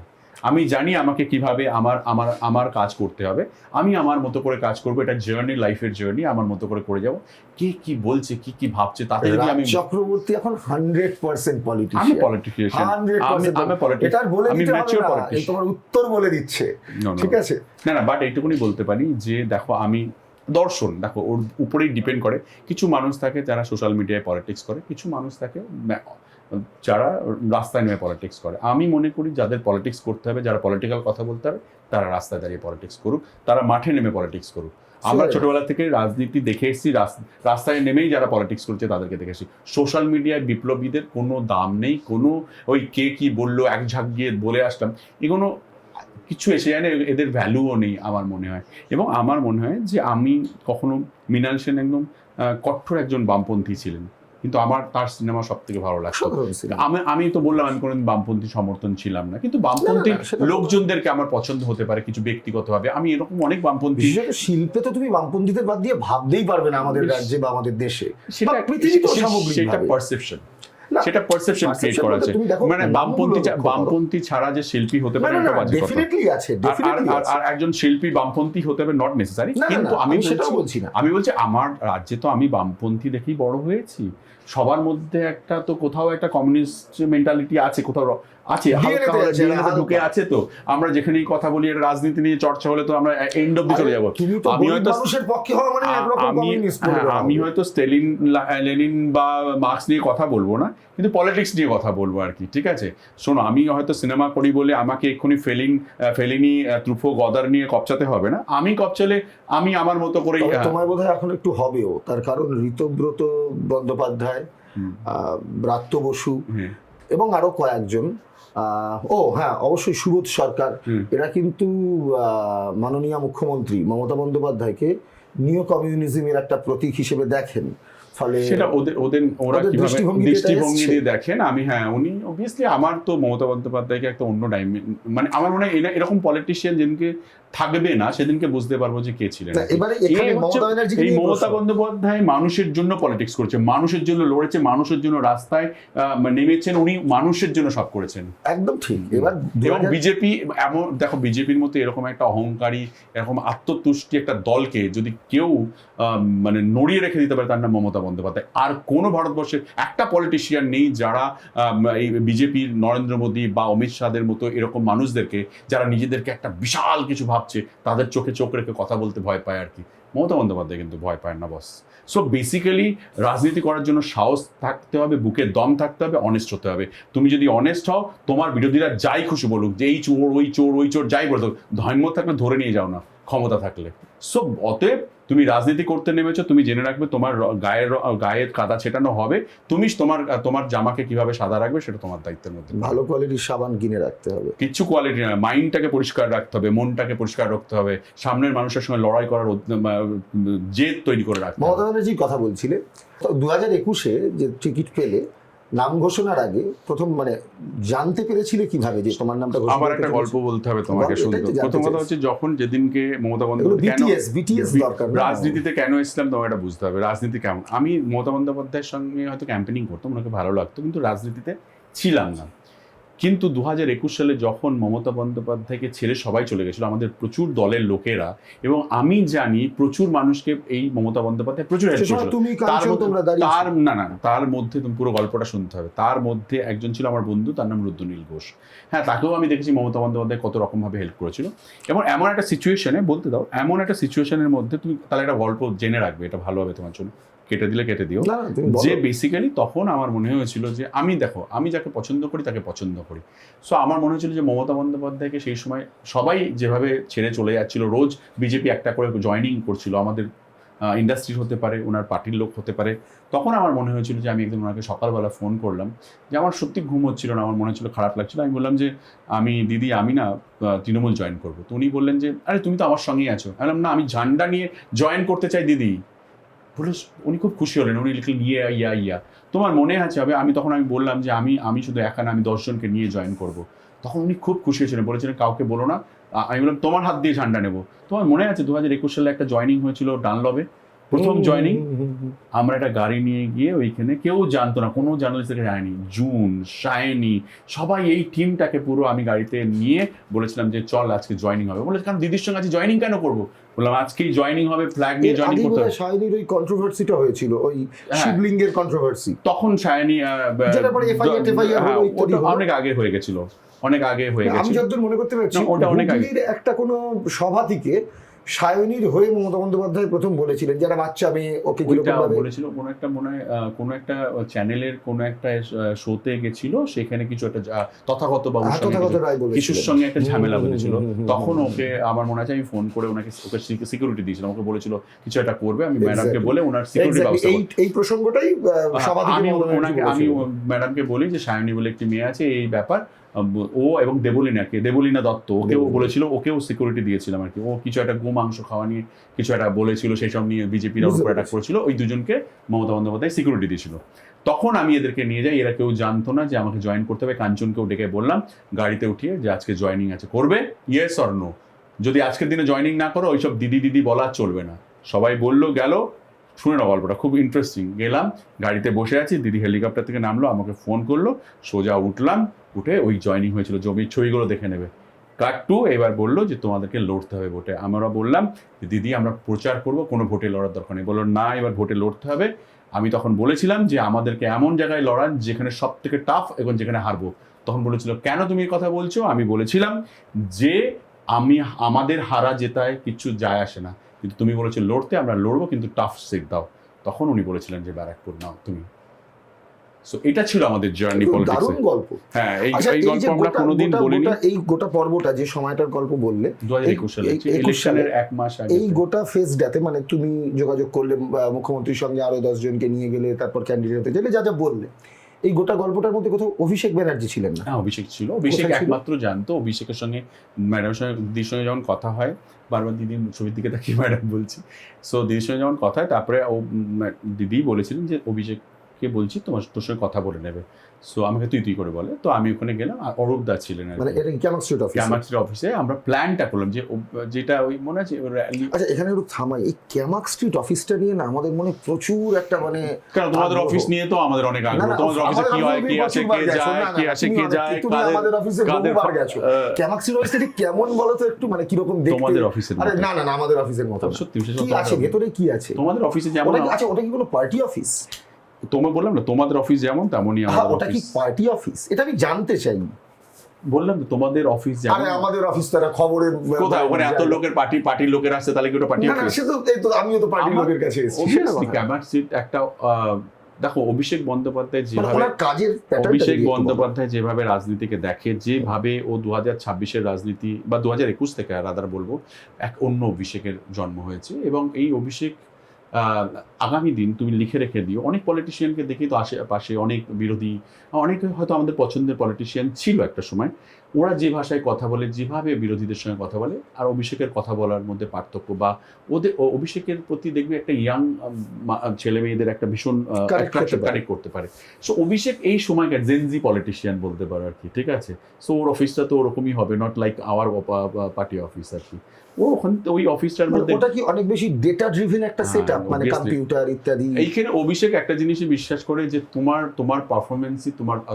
আমি জানি আমাকে কিভাবে আমার আমার আমার কাজ করতে হবে। আমি আমার মতো করে কাজ করবো, এটা জার্নি, লাইফের জার্নি, আমার মতো করে যাব। কে কি বলছে, কি কি ভাবছে, তাতে যদি আমি রাজ চক্রবর্তী এখন 100% আমি পলিটিশিয়ান, পলিটিশিয়ান, 100% আমি পলিটিশিয়ান, এটা আর বলে আমি দিতে হবে ম্যাচিওর না, এই পলিটিশিয়ান। তোমার উত্তর বলে দিচ্ছে, ঠিক আছে? না না, বাট এইটুকুনি বলতে পারি যে দেখো, আমি দর্শন দেখো ওর উপরেই ডিপেন্ড করে। কিছু মানুষ থাকে যারা সোশ্যাল মিডিয়ায় পলিটিক্স করে, কিছু মানুষ থাকে যারা রাস্তায় নেমে পলিটিক্স করে। আমি মনে করি যাদের পলিটিক্স করতে হবে, যারা পলিটিক্যাল কথা বলতে হবে, তারা রাস্তায় দাঁড়িয়ে পলিটিক্স করুক, তারা মাঠে নেমে পলিটিক্স করুক। আমরা ছোটবেলা থেকে রাজনীতি দেখে এসেছি, রাস্তায় নেমেই যারা পলিটিক্স করছে তাদেরকে দেখে এসেছি। সোশ্যাল মিডিয়ায় বিপ্লবীদের কোনো দাম নেই, কোনো ওই কে কি বললো এক ঝাঁক গিয়ে বলে আসলাম, এগুলো কিছু এসে যায় না, এদের ভ্যালুও নেই আমার মনে হয়। এবং আমার মনে হয় যে আমি কখনো, মৃণাল সেন একদম কঠোর একজন বামপন্থী ছিলেন, কিন্তু আমার তার সিনেমা সব থেকে ভালো লাগতো। আমি তো বললাম আমি কোনোদিন বামপন্থী সমর্থন ছিলাম না, কিন্তু বামপন্থী লোকজনদেরকে আমার পছন্দ হতে পারে কিছু ব্যক্তিগতভাবে। আমি এরকম অনেক বামপন্থী, বিশেষ করে শিল্পে তো তুমি বামপন্থীদের বাদ দিয়ে ভাবতেই পারবে না আমাদের রাজ্যে বা আমাদের দেশে, সেটা পৃথিবীতে সেটা সামগ্রিকভাবে। পারসেপশন, সেটা পারসেপশন ক্রিয়েট করা আছে। মানে বামপন্থী ছাড়া যে শিল্পী হতে পারে এটা বাজে কথা। ডেফিনেটলি আছে, আর একজন শিল্পী বামপন্থী হতে হবে নট নেসেসারি, কিন্তু আমি সেটাও বলছি না। আমি বলছি আমার রাজ্যে তো আমি বামপন্থী দেখেই বড় হয়েছি। সবার মধ্যে একটা তো কোথাও একটা কমিউনিস্ট মেন্টালিটি আছে, কোথাও আছে, হালকা হালকা ঢুকে আছে। তো আমরা যেখানেই কথা বলি রাজনীতি নিয়ে চর্চা হলে তো আমরা এন্ড অব্দি চলে যাবো। আমি হয়তো মানুষের পক্ষে হওয়া মানে একরকম কমিউনিস্ট, আমি হয়তো স্টেলিন, লেনিন বা মার্কস নিয়ে কথা বলবো না, কিন্তু পলিটিক্স নিয়ে কথা বলবো আর কি, ঠিক আছে? শোনো, আমি হয়তো সিনেমা করি বলে আমাকে এক্ষুনি ফেলিনি, ট্রুফো, গদার নিয়ে কপচাতে হবে না। আমি কপচালে আমি আমার মতো করেই। তোমার বোধহয় এখন একটু হবেও, তার কারণ ঋতব্রত বন্দ্যোপাধ্যায়, ব্রাত্য বসু এবং আরো কয়েকজন, ও হ্যাঁ অবশ্যই সুবোধ সরকার, এরা কিন্তু মাননীয় মুখ্যমন্ত্রী মমতা বন্দ্যোপাধ্যায়কে নিও কমিউনিজমের একটা প্রতীক হিসেবে দেখেন। ফলে সেটা ওরা কিভাবে দৃষ্টিভঙ্গি দিয়ে দেখেন। আমি উনি অবভিয়াসলি, আমার তো মমতা বন্দ্যোপাধ্যায়কে একটা অন্য মানে আমার মনে হয় এরকম পলিটিশিয়ান যেদিনকে থাকবে না সেদিনকে বুঝতে পারবো যে কে ছিলেন। এই মমতা বন্দ্যোপাধ্যায় মানুষের জন্য পলিটিক্স করেছে, মানুষের জন্য লড়েছে, মানুষের জন্য রাস্তায় নেমেছেন, উনি মানুষের জন্য সব করেছেন। একদম ঠিক। এবার এবং বিজেপি এমন, দেখো বিজেপির মতো এরকম একটা অহংকারী, এরকম আত্মতুষ্টি একটা দলকে যদি কেউ মানে নড়িয়ে রেখে দিতে পারে, তার নাম মমতা বন্দ্যোপাধ্যায়। আর কোনো ভারতবর্ষের একটা পলিটিশিয়ান নেই যারা এই বিজেপির নরেন্দ্র মোদী বা অমিত শাহদের মতো এরকম মানুষদেরকে, যারা নিজেদেরকে একটা বিশাল কিছু ভাবছে, তাদের চোখে চোখ রেখে কথা বলতে ভয় পায় আর কি। মমতা বন্দ্যোপাধ্যায় কিন্তু ভয় পায় না, বস। সো বেসিক্যালি রাজনীতি করার জন্য সাহস থাকতে হবে, বুকে দম থাকতে হবে, অনেস্ট হতে হবে। তুমি যদি অনেস্ট হও, তোমার বিরোধীরা যাই খুশি বলুক, যে এই চোর ওই চোর ওই চোর যাই বলতো, ধৈর্য থাকলে ধরে নিয়ে যাও না, ক্ষমতা থাকলে। সো অতএব তুমি রাজনীতি করতে নেমেছো, তুমি জেনে রাখবে তোমার গায়ের কাদা ছেটানো হবে। তুমি তোমার জামাকে কিভাবে সাদা রাখবে সেটা তোমার দায়িত্বের মধ্যে। ভালো কোয়ালিটির সাবান কিনে রাখতে হবে, কিচ্ছু কোয়ালিটি না, মাইন্ডটাকে পরিষ্কার রাখতে হবে, মনটাকে পরিষ্কার রাখতে হবে, সামনের মানুষের সঙ্গে লড়াই করার জেদ তৈরি করে রাখতে হবে। মমতা ব্যানার্জির কথা বলছিলে, 2021-এ যে টিকিট পেলে নাম ঘোষণার আগে প্রথম মানে জানতে পেরেছিলে কিভাবে যে তোমার নামটা ঘোষণা আবার করতে একটা গল্প চলেছে? বলতে হবে তোমাকে বলো, এটাই সুন্দর। তো জানতে প্রথম কথা চাইছি। হচ্ছে যখন যেদিনকে মমতা এগুলো বন্দ্যোপাধ্যায় বিটিএস দরকার না? রাজনীতিতে কেন এসলাম তোমাকে এটা বুঝতে হবে। রাজনীতি কেমন, আমি মমতা বন্দ্যোপাধ্যায়ের সঙ্গে হয়তো ক্যাম্পেনিং করতাম, ওনাকে ভালো লাগতো, কিন্তু রাজনীতিতে ছিলাম না। কিন্তু 2021 সালে যখন মমতা বন্দ্যোপাধ্যায়কে ছেড়ে সবাই চলে গেছিল, আমাদের প্রচুর দলের লোকেরা, এবং আমি জানি প্রচুর মানুষকে এই মমতা বন্দ্যোপাধ্যায় প্রচুর হেল্প সে সময় করেছিল। তুমি কাঞ্চন তোমরা দাঁড়িয়ে তার তার মধ্যে তুমি পুরো গল্পটা শুনতে হবে। তার মধ্যে একজন ছিল আমার বন্ধু, তার নাম রুদ্রনীল ঘোষ। হ্যাঁ, তাকেও আমি দেখেছি মমতা বন্দ্যোপাধ্যায় কত রকমভাবে হেল্প করেছিল। এবং এমন একটা সিচুয়েশনে, বলতে দাও, এমন একটা সিচুয়েশনের মধ্যে তুমি তাহলে একটা গল্প জেনে রাখবে, এটা ভালো হবে তোমার জন্য। কেটে দিলে কেটে দিও। না, তুমি বলো। যে বেসিক্যালি তখন আমার মনে হয়েছিল যে আমি যাকে পছন্দ করি তাকে পছন্দ করি। সো আমার মনে হয়েছিল যে মমতা বন্দ্যোপাধ্যায়কে সেই সময় সবাই যেভাবে ছেড়ে চলে যাচ্ছিল, রোজ বিজেপি একটা করে জয়েনিং করছিল, আমাদের ইন্ডাস্ট্রির হতে পারে, ওনার পার্টির লোক হতে পারে, তখন আমার মনে হয়েছিল যে আমি একদিন ওনাকে সকালবেলা ফোন করলাম যে আমার সত্যি ঘুম হচ্ছিল না, আমার মনে হচ্ছিল খারাপ লাগছিল। আমি বললাম যে দিদি আমি না তৃণমূল জয়েন করবো। তো উনি বললেন যে আরে তুমি তো আমার সঙ্গেই আছো। আমি বললাম না, আমি ঝান্ডা নিয়ে জয়েন করতে চাই দিদি। বলে উনি খুব খুশি হলেন, উনি লিখলেন ইয়া তোমার মনে আছে হবে। আমি বললাম যে আমি শুধু একা না, আমি 10 জনকে নিয়ে জয়েন করব। তখন উনি খুব খুশি হয়েছিলেন, বলেছিলেন কাউকে বলো না। আমি বললাম তোমার হাত দিয়ে ঝান্ডা নেবো। তোমার মনে আছে 2021 সালে একটা জয়েনিং হয়েছিল ডানলবে, প্রথম জয়েনিং। আমরা একটা গাড়ি নিয়ে গিয়ে ওইখানে, কেউ জানতো না, কোনো জার্নালিস্ট থেকে যায়নি, জুন, সায়নী, সবাই এই টিমটাকে পুরো আমি গাড়িতে নিয়ে বলেছিলাম যে চল আজকে জয়েনিং হবে। বলে কারণ দিদির সঙ্গে আজকে জয়েনিং কেন করবো? বললাম আজকেই জয়েনিং হবে, ফ্ল্যাগ নিয়ে জয়েনিং করতে হবে। সায়নীর ওই কন্ট্রোভার্সিটা হয়েছিল, ওই শিবলিঙ্গের কন্ট্রোভার্সি। তখন সায়নী যেটার পরে FIR হলো, ইত্যাদি হলো। অনেক আগে হয়ে গেছিল, অনেক আগে হয়ে আমি গেছে। যতদূর মনে করতে পারছি, ওটা অনেক আগে। হুগলির একটা কোনো সভা থেকে সায়নীর হয়ে মমতা বন্দ্যোপাধ্যায় প্রথম বলেছিলেন যারা বাচ্চা মেয়ে ওকে কিরকম ভাবে বলেছিল, কোনো একটা মনে হয় কোনো একটা চ্যানেলের কোনো একটা শোতে গেছিল, সেখানে কিছু একটা তথাগত বাবুর তথাগত রায় বলেছিলেন, কিছুর সঙ্গে একটা ঝামেলা বলেছিল। তখন ওকে আমার মনে আছে আমি ফোন করে ওকে সিকিউরিটি দিয়েছিলাম, ওকে বলেছিল কিছু একটা করবে, আমি ম্যাডামকে বলে ওনার সিকিউরিটি ব্যবস্থা এই প্রসঙ্গটাই সভা থেকে আমি ম্যাডামকে বলি যে সায়নী বলে একটি মেয়ে আছে, এই ব্যাপার। ও এবং দেবলীনা দত্ত, ওকেও বলেছিল, ওকেও সিকিউরিটি দিয়েছিলাম আর কি। ও কিছু একটা গোমাংস খাওয়া নিয়ে কিছু একটা বলেছিল, সেই সব নিয়ে বিজেপির উপর অ্যাটাক করেছিল, ওই দুজনকে মমতা বন্দ্যোপাধ্যায় সিকিউরিটি দিয়েছিল। তখন আমি এদেরকে নিয়ে যাই, এরা কেউ জানতো না যে আমাকে জয়েন করতে হবে। কাঞ্চনকেও ডেকে বললাম গাড়িতে উঠিয়ে যে আজকে জয়েনিং আছে, করবে ইয়েস অর নো। যদি আজকের দিনে জয়েনিং না করো, ওইসব দিদি বলা চলবে না। সবাই বললো গেল। শুনে না গল্পটা খুব ইন্টারেস্টিং। গেলাম, গাড়িতে বসে আছি, দিদি হেলিকপ্টার থেকে নামলো, আমাকে ফোন করলো, সোজা উঠলাম, উঠে ওই জয়েনিং হয়েছিল, জমির ছবিগুলো দেখে নেবে। কাট টু, এবার বললো যে তোমাদেরকে লড়তে হবে ভোটে। আমরা বললাম দিদি আমরা প্রচার করব, কোনো ভোটে লড়ার দরকার নেই। বললো না, এবার ভোটে লড়তে হবে। আমি তখন বলেছিলাম যে আমাদেরকে এমন জায়গায় লড়ান যেখানে সব থেকে টাফ এবং যেখানে হারবো। তখন বলেছিল কেন তুমি এই কথা বলছো? আমি বলেছিলাম যে আমাদের হারা জেতায় কিচ্ছু যায় আসে না, কিন্তু তুমি বলেছো লড়তে, আমরা লড়বো, কিন্তু টাফ সিট দাও। তখন উনি বলেছিলেন যে ব্যারাকপুর নাও তুমি। সো এটা ছিল আমাদের জার্নি পলিটিক্সে। দারুণ গল্প। হ্যাঁ, এই গল্প আমরা কোনোদিন বলিনি। এই গোটা পর্বটা যে সময়টার গল্প বললে 2021 সালে ইলেকশনের এক মাস আগে, এই গোটা ফেজটাতে মানে তুমি যোগাযোগ করলে মুখ্যমন্ত্রীর সঙ্গে আরো 10 জনকে নিয়ে গেলে, তারপর ক্যান্ডিডেট হতে গেলে, যা বললে, এই গোটা গল্পটার মধ্যে কোথাও অভিষেক ব্যানার্জি ছিলেন না? হ্যাঁ, অভিষেক ছিল। অভিষেক একমাত্র জানতো। অভিষেকের সঙ্গে ম্যাডামের সঙ্গে, দিদির সঙ্গে যখন কথা হয়, বারবার দিদির ছবির দিকে তাকিয়ে ম্যাডাম বলছি, সো দিদির সঙ্গে যখন কথা হয়, তারপরে দিদি বলেছিলেন যে অভিষেককে বলছি তোর সঙ্গে কথা বলে নেবে। সো আমাকে তুই করে বলে। তো আমি ওখানে গেলাম, আর অরূপ দা ছিলেন, মানে এটা ক্যামাক স্ট্রিট অফিসে আমরা প্ল্যানটা করলাম যে যেটা ওই মনে আছে র্যালি। আচ্ছা, এখানে একটু থামাই। এই ক্যামাক স্ট্রিট অফিসটা নিয়ে না আমাদের মনে প্রচুর একটা মানে, কারণ তোমাদের অফিস নিয়ে তো আমাদের অনেক আগ্রহ। তোমাদের অফিসে কি হয়, কে আসে, কে যায়, কে যায়, তুমি আমাদের অফিসে বহুবার গেছো। ক্যামাক স্ট্রিট অফিসটা কেমন বলো তো একটু, মানে কি রকম দেখতে? তোমাদের অফিসের আরে না আমাদের অফিসের মতো সত্যি কি আছে ভেতরে, কি আছে তোমাদের অফিসে? যেমন আচ্ছা, ওটা কি কোনো পার্টি অফিস? তোমায় বললাম না, তোমাদের অফিস যেমন তেমনই আমাদের ওটা কি পার্টি অফিস? এটা আমি জানতে চাই। বললাম তো তোমাদের অফিস যেমন। আরে আমাদের অফিস তারা খবরের কোথায়, ওখানে এত লোকের পার্টির লোকের আসছে, তাহলে কি ওটা পার্টি অফিস? না, সে তো এই তো আমিও তো পার্টির লোকের কাছে এসেছি। ক্যামাক স্ট্রিট একটা দেখো, অভিষেক বন্দ্যোপাধ্যায় যেভাবে রাজনীতিকে দেখে, যেভাবে ও 2026-এর রাজনীতি বা 2021 থেকে রাদার বলবো, এক অন্য অভিষেকের জন্ম হয়েছে। এবং এই অভিষেক আগামী দিন তুমি লিখে রেখে দিও, অনেক পলিটিশিয়ানকে দেখি তো আশেপাশে অনেক বিরোধী, অনেকে হয়তো আমাদের পছন্দের পলিটিশিয়ান ছিল একটা সময়, ওরা যে ভাষায় কথা বলে, যেভাবে বিরোধীদের সঙ্গে কথা বলে, আর অভিষেকের কথা বলার মধ্যে পার্থক্য, বা ওদের অভিষেকের প্রতি দেখবে একটা ইয়াং ছেলে মেয়েদের একটা ভীষণ কানেক্ট করতে পারে। সো অভিষেক এই সময়কার জেনজি পলিটিশিয়ান বলতে পারো আর কি, ঠিক আছে। সো ওর অফিসটা তো ওরকমই হবে, not like our party office আর কি। ও ওখানে ওই অফিসটার মধ্যে ওটা কি অনেক বেশি ডেটা ড্রিভেন একটা সেটআপ, মানে কম্পিউটার ইত্যাদি। এইখানে অভিষেক একটা জিনিসই বিশ্বাস করে যে তোমার পারফরমেন্সই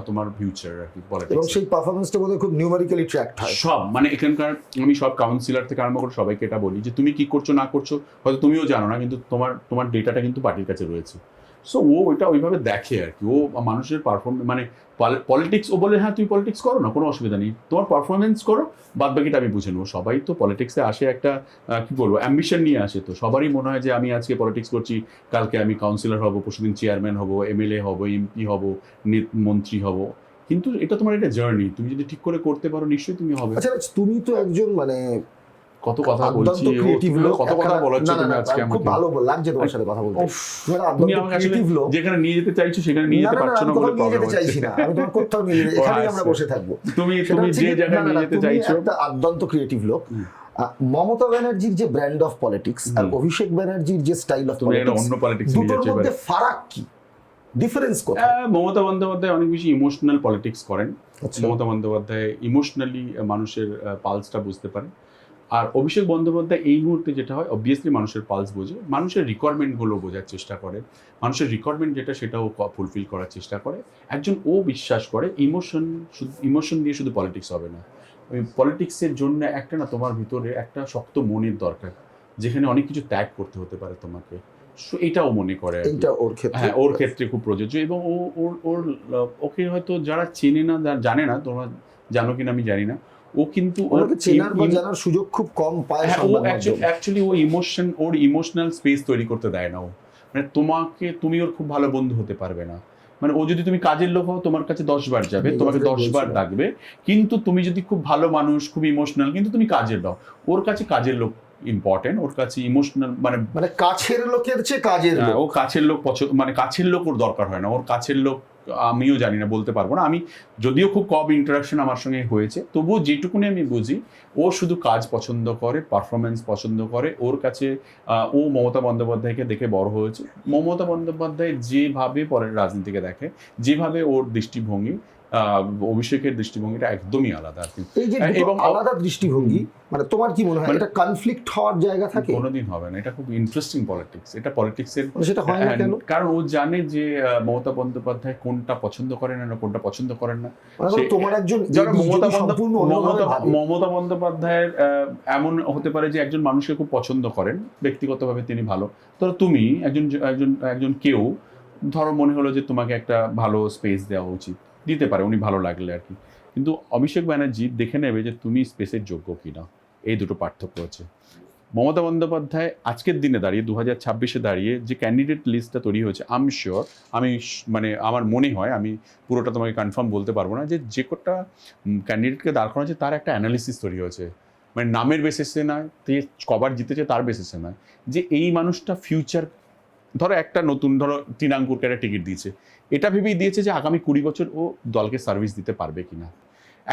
তোমার ফিউচার আর কি, এবং সেই পারফরমেন্সটা বোধহয় খুব নিউমেরিক্যালি ট্র্যাকড হয় সব। মানে এখানকার আমি সব কাউন্সিলর থেকে আরম্ভ করে সবাইকে এটা বলি যে তুমি কি করছো না করছো হয়তো তুমিও জানো না, কিন্তু তোমার ডেটাটা কিন্তু পার্টির কাছে রয়েছে। সো ও ওইটা ওইভাবে দেখে আর কি। ও মানুষের পারফরমেন্স, মানে পলিটিক্স, ও বলে হ্যাঁ তুমি পলিটিক্স করো না, কোনো অসুবিধা নেই, তোমার পারফরমেন্স করো, বাদ বাকিটা আমি বুঝে নেবো। সবাই তো পলিটিক্সে আসে একটা কি বলবো অ্যাম্বিশন নিয়ে আসে, তো সবারই মনে হয় যে আমি আজকে পলিটিক্স করছি, কালকে আমি কাউন্সিলর হব, পরশুদিন চেয়ারম্যান হব, এমএলএ হব, এমপি হব, মন্ত্রী হব। কিন্তু এটা তোমার একটা জার্নি, তুমি যদি ঠিক করে করতে পারো নিশ্চয়ই তুমি হবে। আচ্ছা তুমি তো একজন মানে কত কথা বলছি, কত কথা বলাচ্ছ তুমি আজকে আমাকে। খুব ভালো লাগছে তোমার সাথে কথা বলতে। তুমি আমাকে আসলে যেখানে নিয়ে যেতে চাইছো সেখানে নিয়ে যেতে পারছো না বলে নিয়ে যেতে চাইছি না, আমি তোমার কোথাও নিয়ে যেতে, এখানেই আমরা বসে থাকবো। তুমি যে জায়গায় নিয়ে যেতে চাইছো, একটা অত্যন্ত ক্রিয়েটিভ লোক। মমতা ব্যানার্জির যে ব্র্যান্ড অফ পলিটিক্স আর অভিষেক ব্যানার্জির যে স্টাইল অফ পলিটিক্স, অন্য পলিটিক্স দুটোর মধ্যে ফারাক কি, ডিফারেন্স কোথায়? মমতা বন্দ্যোপাধ্যায় অনেক বেশি ইমোশনাল পলিটিক্স করেন। মমতা বন্দ্যোপাধ্যায় ইমোশনালি মানুষের পালসটা বুঝতে পারেন। আর অভিষেক বন্দ্যোপাধ্যায় এই মুহূর্তে যেটা হয়, অবভিয়াসলি মানুষের পালস বোঝে, মানুষের রিকোয়ারমেন্টগুলো বোঝার চেষ্টা করে, মানুষের রিকোয়ারমেন্ট যেটা সেটাও ফুলফিল করার চেষ্টা করে। ও বিশ্বাস করে ইমোশন দিয়ে শুধু পলিটিক্স হবে না, ওই পলিটিক্সের জন্য একটা না তোমার ভিতরে একটা শক্ত মনের দরকার, যেখানে অনেক কিছু ত্যাগ করতে হতে পারে তোমাকে। এটাও মনে করে, এটা ওর ক্ষেত্রে, হ্যাঁ ওর ক্ষেত্রে খুব প্রযোজ্য। এবং ওকে হয়তো যারা চেনে না, জানে না, তোমরা জানো কিনা আমি জানি না, ও কিন্তু চেনার বা জানার সুযোগ খুব কম পায়। অ্যাকচুয়ালি ওর ইমোশনাল স্পেস তৈরি করতে দেয় না। ও মানে তুমি ওর খুব ভালো বন্ধু হতে পারবে না। মানে ও যদি তুমি কাজের লোক হও, তোমার কাছে 10 বার যাবে, তোমাকে 10 বার ডাকবে। কিন্তু তুমি যদি খুব ভালো মানুষ, খুব ইমোশনাল, কিন্তু তুমি কাজের লোক, ওর কাছে কাজের লোক ইম্পর্টেন্ট, ওর কাছে ইমোশনাল মানে কাছের লোকের চেয়ে কাজের লোক। ও কাছের লোক মানে কাছের লোক ওর দরকার হয় না। ওর কাছের লোক আমিও জানি না, বলতে পারবো না। আমি যদিও খুব কম ইন্টারাকশন আমার সঙ্গে হয়েছে, তবুও যেটুকুনি আমি বুঝি, ও শুধু কাজ পছন্দ করে, পারফরমেন্স পছন্দ করে। ওর কাছে ও মমতা বন্দ্যোপাধ্যায়কে দেখে বড় হয়েছে। মমতা বন্দ্যোপাধ্যায় যেভাবে পরের রাজনীতিকে দেখে, যেভাবে ওর দৃষ্টিভঙ্গি, অভিষেকের দৃষ্টিভঙ্গিটা একদমই আলাদা। এবং আলাদা দৃষ্টিভঙ্গি, মানে তোমার কি মনে হয় এটা কনফ্লিক্ট হওয়ার জায়গা থাকে? কোনোদিন হবে না। এটা খুব ইন্টারেস্টিং পলিটিক্স। এটা পলিটিক্সের, সেটা হয় না কেন? কারণ ও জানে যে মমতা বন্দ্যোপাধ্যায় কোনটা পছন্দ করেন না, কোনটা পছন্দ করেন না। তোমার একজন মমতা বন্দ্যোপাধ্যায়ের এমন হতে পারে যে একজন মানুষকে খুব পছন্দ করেন, ব্যক্তিগতভাবে তিনি ভালো, ধরো তুমি একজন কেউ ধরো মনে হলো যে তোমাকে একটা ভালো স্পেস দেওয়া উচিত, দিতে পারে উনি ভালো লাগলে আর কি। কিন্তু অভিষেক ব্যানার্জি দেখে নেবে যে তুমি স্পেসের যোগ্য কিনা। এই দুটো পার্থক্য আছে। মমতা বন্দ্যোপাধ্যায় আজকের দিনে দাঁড়িয়ে 2026-এ দাঁড়িয়ে যে ক্যান্ডিডেট লিস্টটা তৈরি হয়েছে, মানে আমার মনে হয়, আমি পুরোটা তোমাকে কনফার্ম বলতে পারবো না, যে কটা ক্যান্ডিডেটকে দাঁড় করা হয়েছে তার একটা অ্যানালিসিস তৈরি হয়েছে। মানে নামের বেসিসে নয়, কবার জিতেছে তার বেসিসে নয়, যে এই মানুষটা ফিউচার, ধরো একটা নতুন, ধরো তৃণাঙ্কুরকে একটা টিকিট দিয়েছে, এটা ভেবেই দিয়েছে যে আগামী 20 বছর ও দলকে সার্ভিস দিতে পারবে কিনা।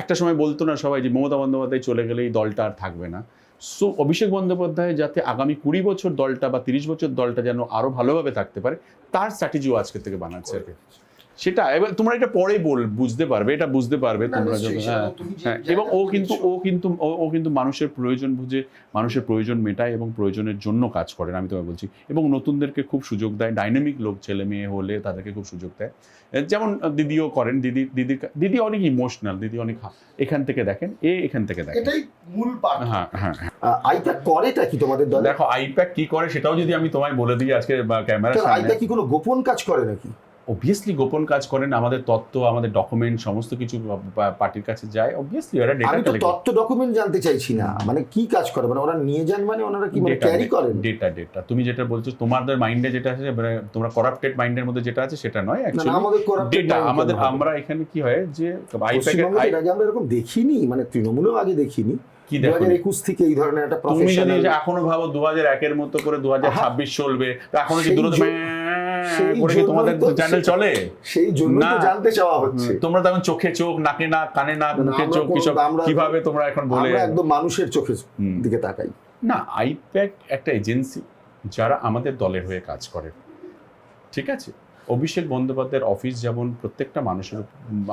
একটা সময় বলতো না সবাই যে মমতা বন্দ্যোপাধ্যায় চলে গেলে এই দলটা আর থাকবে না। সো অভিষেক বন্দ্যোপাধ্যায় যাতে আগামী 20 বছর দলটা বা 30 বছর দলটা যেন আরো ভালোভাবে থাকতে পারে, তার স্ট্র্যাটেজিও আজকের থেকে বানাচ্ছে আর কি। সেটা এবার তোমরা এটা পরে বুঝতে পারবে, এটা বুঝতে পারবে তোমরা যখন। হ্যাঁ, এবং ও কিন্তু মানুষের প্রয়োজন বুঝে, মানুষের প্রয়োজন মেটায় এবং প্রয়োজনের জন্য কাজ করেন, আমি তোমায় বলছি। এবং নতুনদেরকে খুব সুযোগ দেয়, ডাইনামিক লোক ছেলে মেয়ে হলে তাদেরকে খুব সুযোগ দেয়, যেমন দিদিও করেন। দিদি অনেক ইমোশনাল, দিদি অনেক এখান থেকে দেখেন, এখান থেকে দেখেন, এটাই মূল পার্ট। হ্যাঁ হ্যাঁ। আইপ্যাক করেটা কি তোমাদের দলে? দেখো আইপ্যাক কি করে সেটাও যদি আমি তোমায় বলে দিই আজকে ক্যামেরার সামনে। আইপ্যাক কি কোনো গোপন কাজ করে নাকি? অবভিয়াসলি গোপন কাজ করেন। আমাদের তথ্য, আমাদের ডকুমেন্ট সমস্ত কিছু পার্টির কাছে যায়। অবভিয়াসলি ওরা ডেটা কালেক্ট করে। তথ্য ডকুমেন্ট জানতে চাইছি না, মানে কি কাজ করে, মানে ওরা নিয়ে যান, মানে ওনারা কি মানে ক্যারি করেন? ডেটা তুমি যেটা বলছো তোমাদের মাইন্ডে যেটা আছে, মানে তোমরা করাপ্টেড মাইন্ডের মধ্যে যেটা আছে সেটা নয়। অ্যাকচুয়ালি ডেটা আমরা এখানে কি হয় যে আইপ্যাকের আগে আমরা এরকম দেখিনি, মানে তৃণমূলেও আগে দেখিনি, কি দেখো 2021 থেকে এই ধরনের একটা তুমি যদি প্রফেশনাল এখনো ভাবো 2001-এর মতো করে 2026 চলবে, তো এখনো কি সেই দূর সেই করে কি তোমাদের জন্যই তো চ্যানেল চলে? সেই জন্য না। তো জানতে চাওয়া হচ্ছে। তোমরা তখন চোখে চোখ, নাকে নাক, কানে নাক, না, মুখে আমরা চোখ, কিসব আমরা- কিভাবে তোমরা এখন বলে? আমরা একদম মানুষের চোখের দিকে তাকাই। না, আইপ্যাক একটা এজেন্সি যারা আমাদের দলের হয়ে কাজ করে, ঠিক আছে? অভিষেক বন্দ্যোপাধ্যায়ের অফিস যেমন প্রত্যেকটা মানুষের,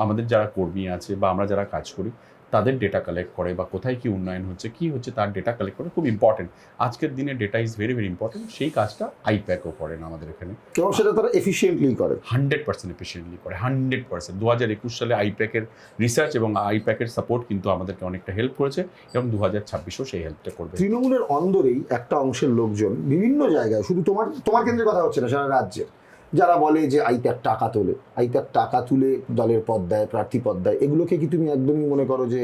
আমাদের যারা কর্মী আছে বা আমরা যারা কাজ করি তাদের ডেটা কালেক্ট করে, বা কোথায় কি উন্নয়ন হচ্ছে, কি হচ্ছে তার ডেটা কালেক্ট করে, খুব ইম্পর্টেন্ট। আজকের দিনে data is very very important. সেই কাজটা আইপ্যাকও করেন আমাদের এখানে, এবং সেটা তারা এফিশিয়েন্টলি করে। 100% এফিসিয়েন্টলি করে, 100%। 2021 সালে আইপ্যাকের রিসার্চ এবং আইপ্যাকের সাপোর্ট কিন্তু আমাদেরকে অনেকটা হেল্প করেছে, এবং 2026-ও সেই হেল্পটা করবে। তৃণমূলের অন্দরেই একটা অংশের লোকজন বিভিন্ন জায়গায়, শুধু তোমার কেন্দ্রের কথা হচ্ছে না, সারা রাজ্যের, যারা বলে যে আইপ্যাক টাকা তোলে, আইপ্যাক টাকা তুলে দলের পদ দেয়, প্রার্থী পদ দেয়, এগুলোকে কি তুমি একদমই মনে করো যে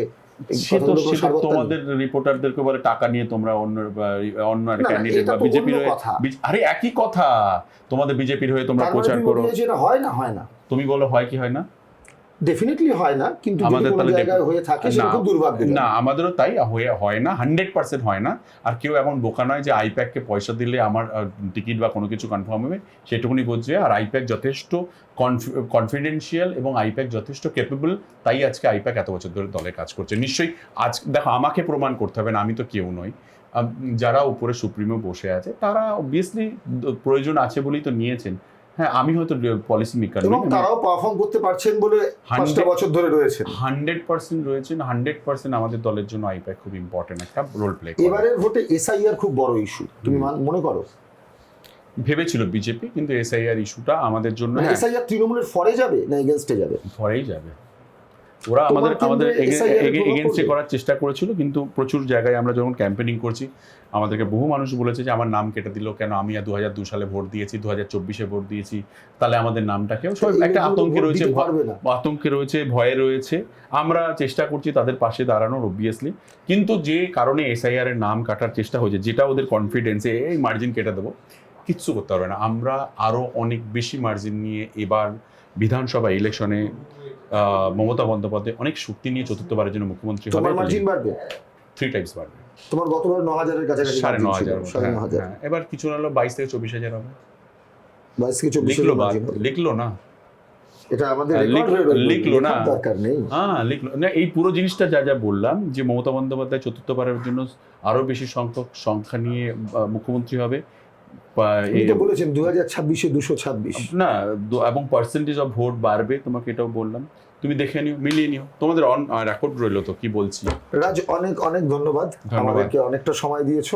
এই সে তো কথাগুলো কোনো সার্বত্তা নেই? তোমাদের রিপোর্টারদেরকে বলে টাকা নিয়ে তোমরা অন্য ক্যান্ডিডেট এটা বা তো বিজেপির অন্য হয়ে, কথা। আরে একই কথা, তোমাদের বিজেপির হয়ে তোমরা তার মানে প্রচার তুমি করো, বলতে চাইছো এটা হয় না? হয় না, তুমি বলো হয় কি হয় না? ডেফিনেটলি হয় না, কিন্তু যদি আমাদের কোনো তাহলে জায়গায় হয়ে থাকে সেটা না, খুব দুর্ভাগ্য। না, আমাদেরও তাই হয় না, 100% হয় না। আর কেউ এমন বোকা নয় যে আইপ্যাককে পয়সা দিলে আমার টিকিট বা কোনো কিছু কনফার্ম হবে, সেটুকুনি বুঝবে। আর আইপ্যাক যথেষ্ট কনফিডেন্সিয়াল এবং আইপ্যাক যথেষ্ট ক্যাপেবল, তাই আজকে আইপ্যাক এত বছর ধরে দলে কাজ করছে। নিশ্চয়ই আজ দেখো, আমাকে প্রমাণ করতে হবে না, আমি তো কেউ নই। যারা উপরে সুপ্রিমো বসে আছে তারা অবভিয়াসলি প্রয়োজন আছে বলেই তো নিয়েছেন। হ্যাঁ, আমি হয়তো পলিসি মেকার, এবং তারাও পারফর্ম করতে পারছেন বলে 5টা বছর ধরে রয়েছেন। 100% রয়েছেন, 100% আমাদের দলের জন্য আইপ্যাক খুব ইম্পর্টেন্ট একটা রোল প্লে করে। এবারের ভোটে এসআইআর খুব বড় ইস্যু, তুমি মনে করো? ভেবেছিল বিজেপি, কিন্তু এসআইআর ইস্যুটা আমাদের জন্য এসআইআর তৃণমূলের ফরে যাবে না এগেনস্টে যাবে? পরেই যাবে। ওরা তোমার আমাদের কেন্দ্রে SIR এর প্রভাব এগেন্সে পড়বে? করার চেষ্টা করেছিল, কিন্তু প্রচুর জায়গায় আমরা যখন ক্যাম্পেনিং করছি আমাদেরকে বহু মানুষ বলেছে যে আমার নাম কেটে দিল কেন, আমি 2002 সালে ভোট দিয়েছি, 2024-এ ভোট দিয়েছি, তাহলে আমাদের নামটাকেও সব একটা আতঙ্কে রয়েছে, আতঙ্কে রয়েছে, ভয়ে রয়েছে। আমরা চেষ্টা করছি তাদের পাশে দাঁড়ানোর অবভিয়াসলি, কিন্তু যে কারণে এসআইআর এর নাম কাটার চেষ্টা হয়েছে, যেটা ওদের কনফিডেন্সে এই মার্জিন কেটে দেবো, কিচ্ছু করতে পারবে না। আমরা আরও অনেক বেশি মার্জিন নিয়ে এবার বিধানসভা ইলেকশনে মমতা বন্দ্যোপাধ্যায় অনেক শক্তি নিয়ে চতুর্থবারের জন্য মুখ্যমন্ত্রী হবে। তোমার মার্জিন বাড়বে 3 টাইমস বাড়বে। তোমার গতবার 9,000-এর কাছাকাছি 9,500। 9,500। হ্যাঁ, এবার কিছু না হলো 22 থেকে 24,000 হবে। 22 থেকে 24 লিখলো বা মার্জিন হবে। লিখলো না, এটা আমাদের লিখলো না, দরকার নেই। হ্যাঁ লিখলো না। এই পুরো জিনিসটা যা বললাম, যে মমতা বন্দ্যোপাধ্যায় চতুর্থবারের জন্য আরো বেশি সংখ্যা নিয়ে মুখ্যমন্ত্রী হবে, এটা বলেছেন 2026-এ 226 না, এবং পার্সেন্টেজ অফ ভোট বাড়বে, তোমাকে এটাও বললাম। তুমি দেখে নিও, মিলিয়ে নিও, তোমাদের অন রেকর্ড রইলো তো কি বলছি। রাজ, অনেক অনেক ধন্যবাদ, আমাদেরকে অনেকটা সময় দিয়েছো।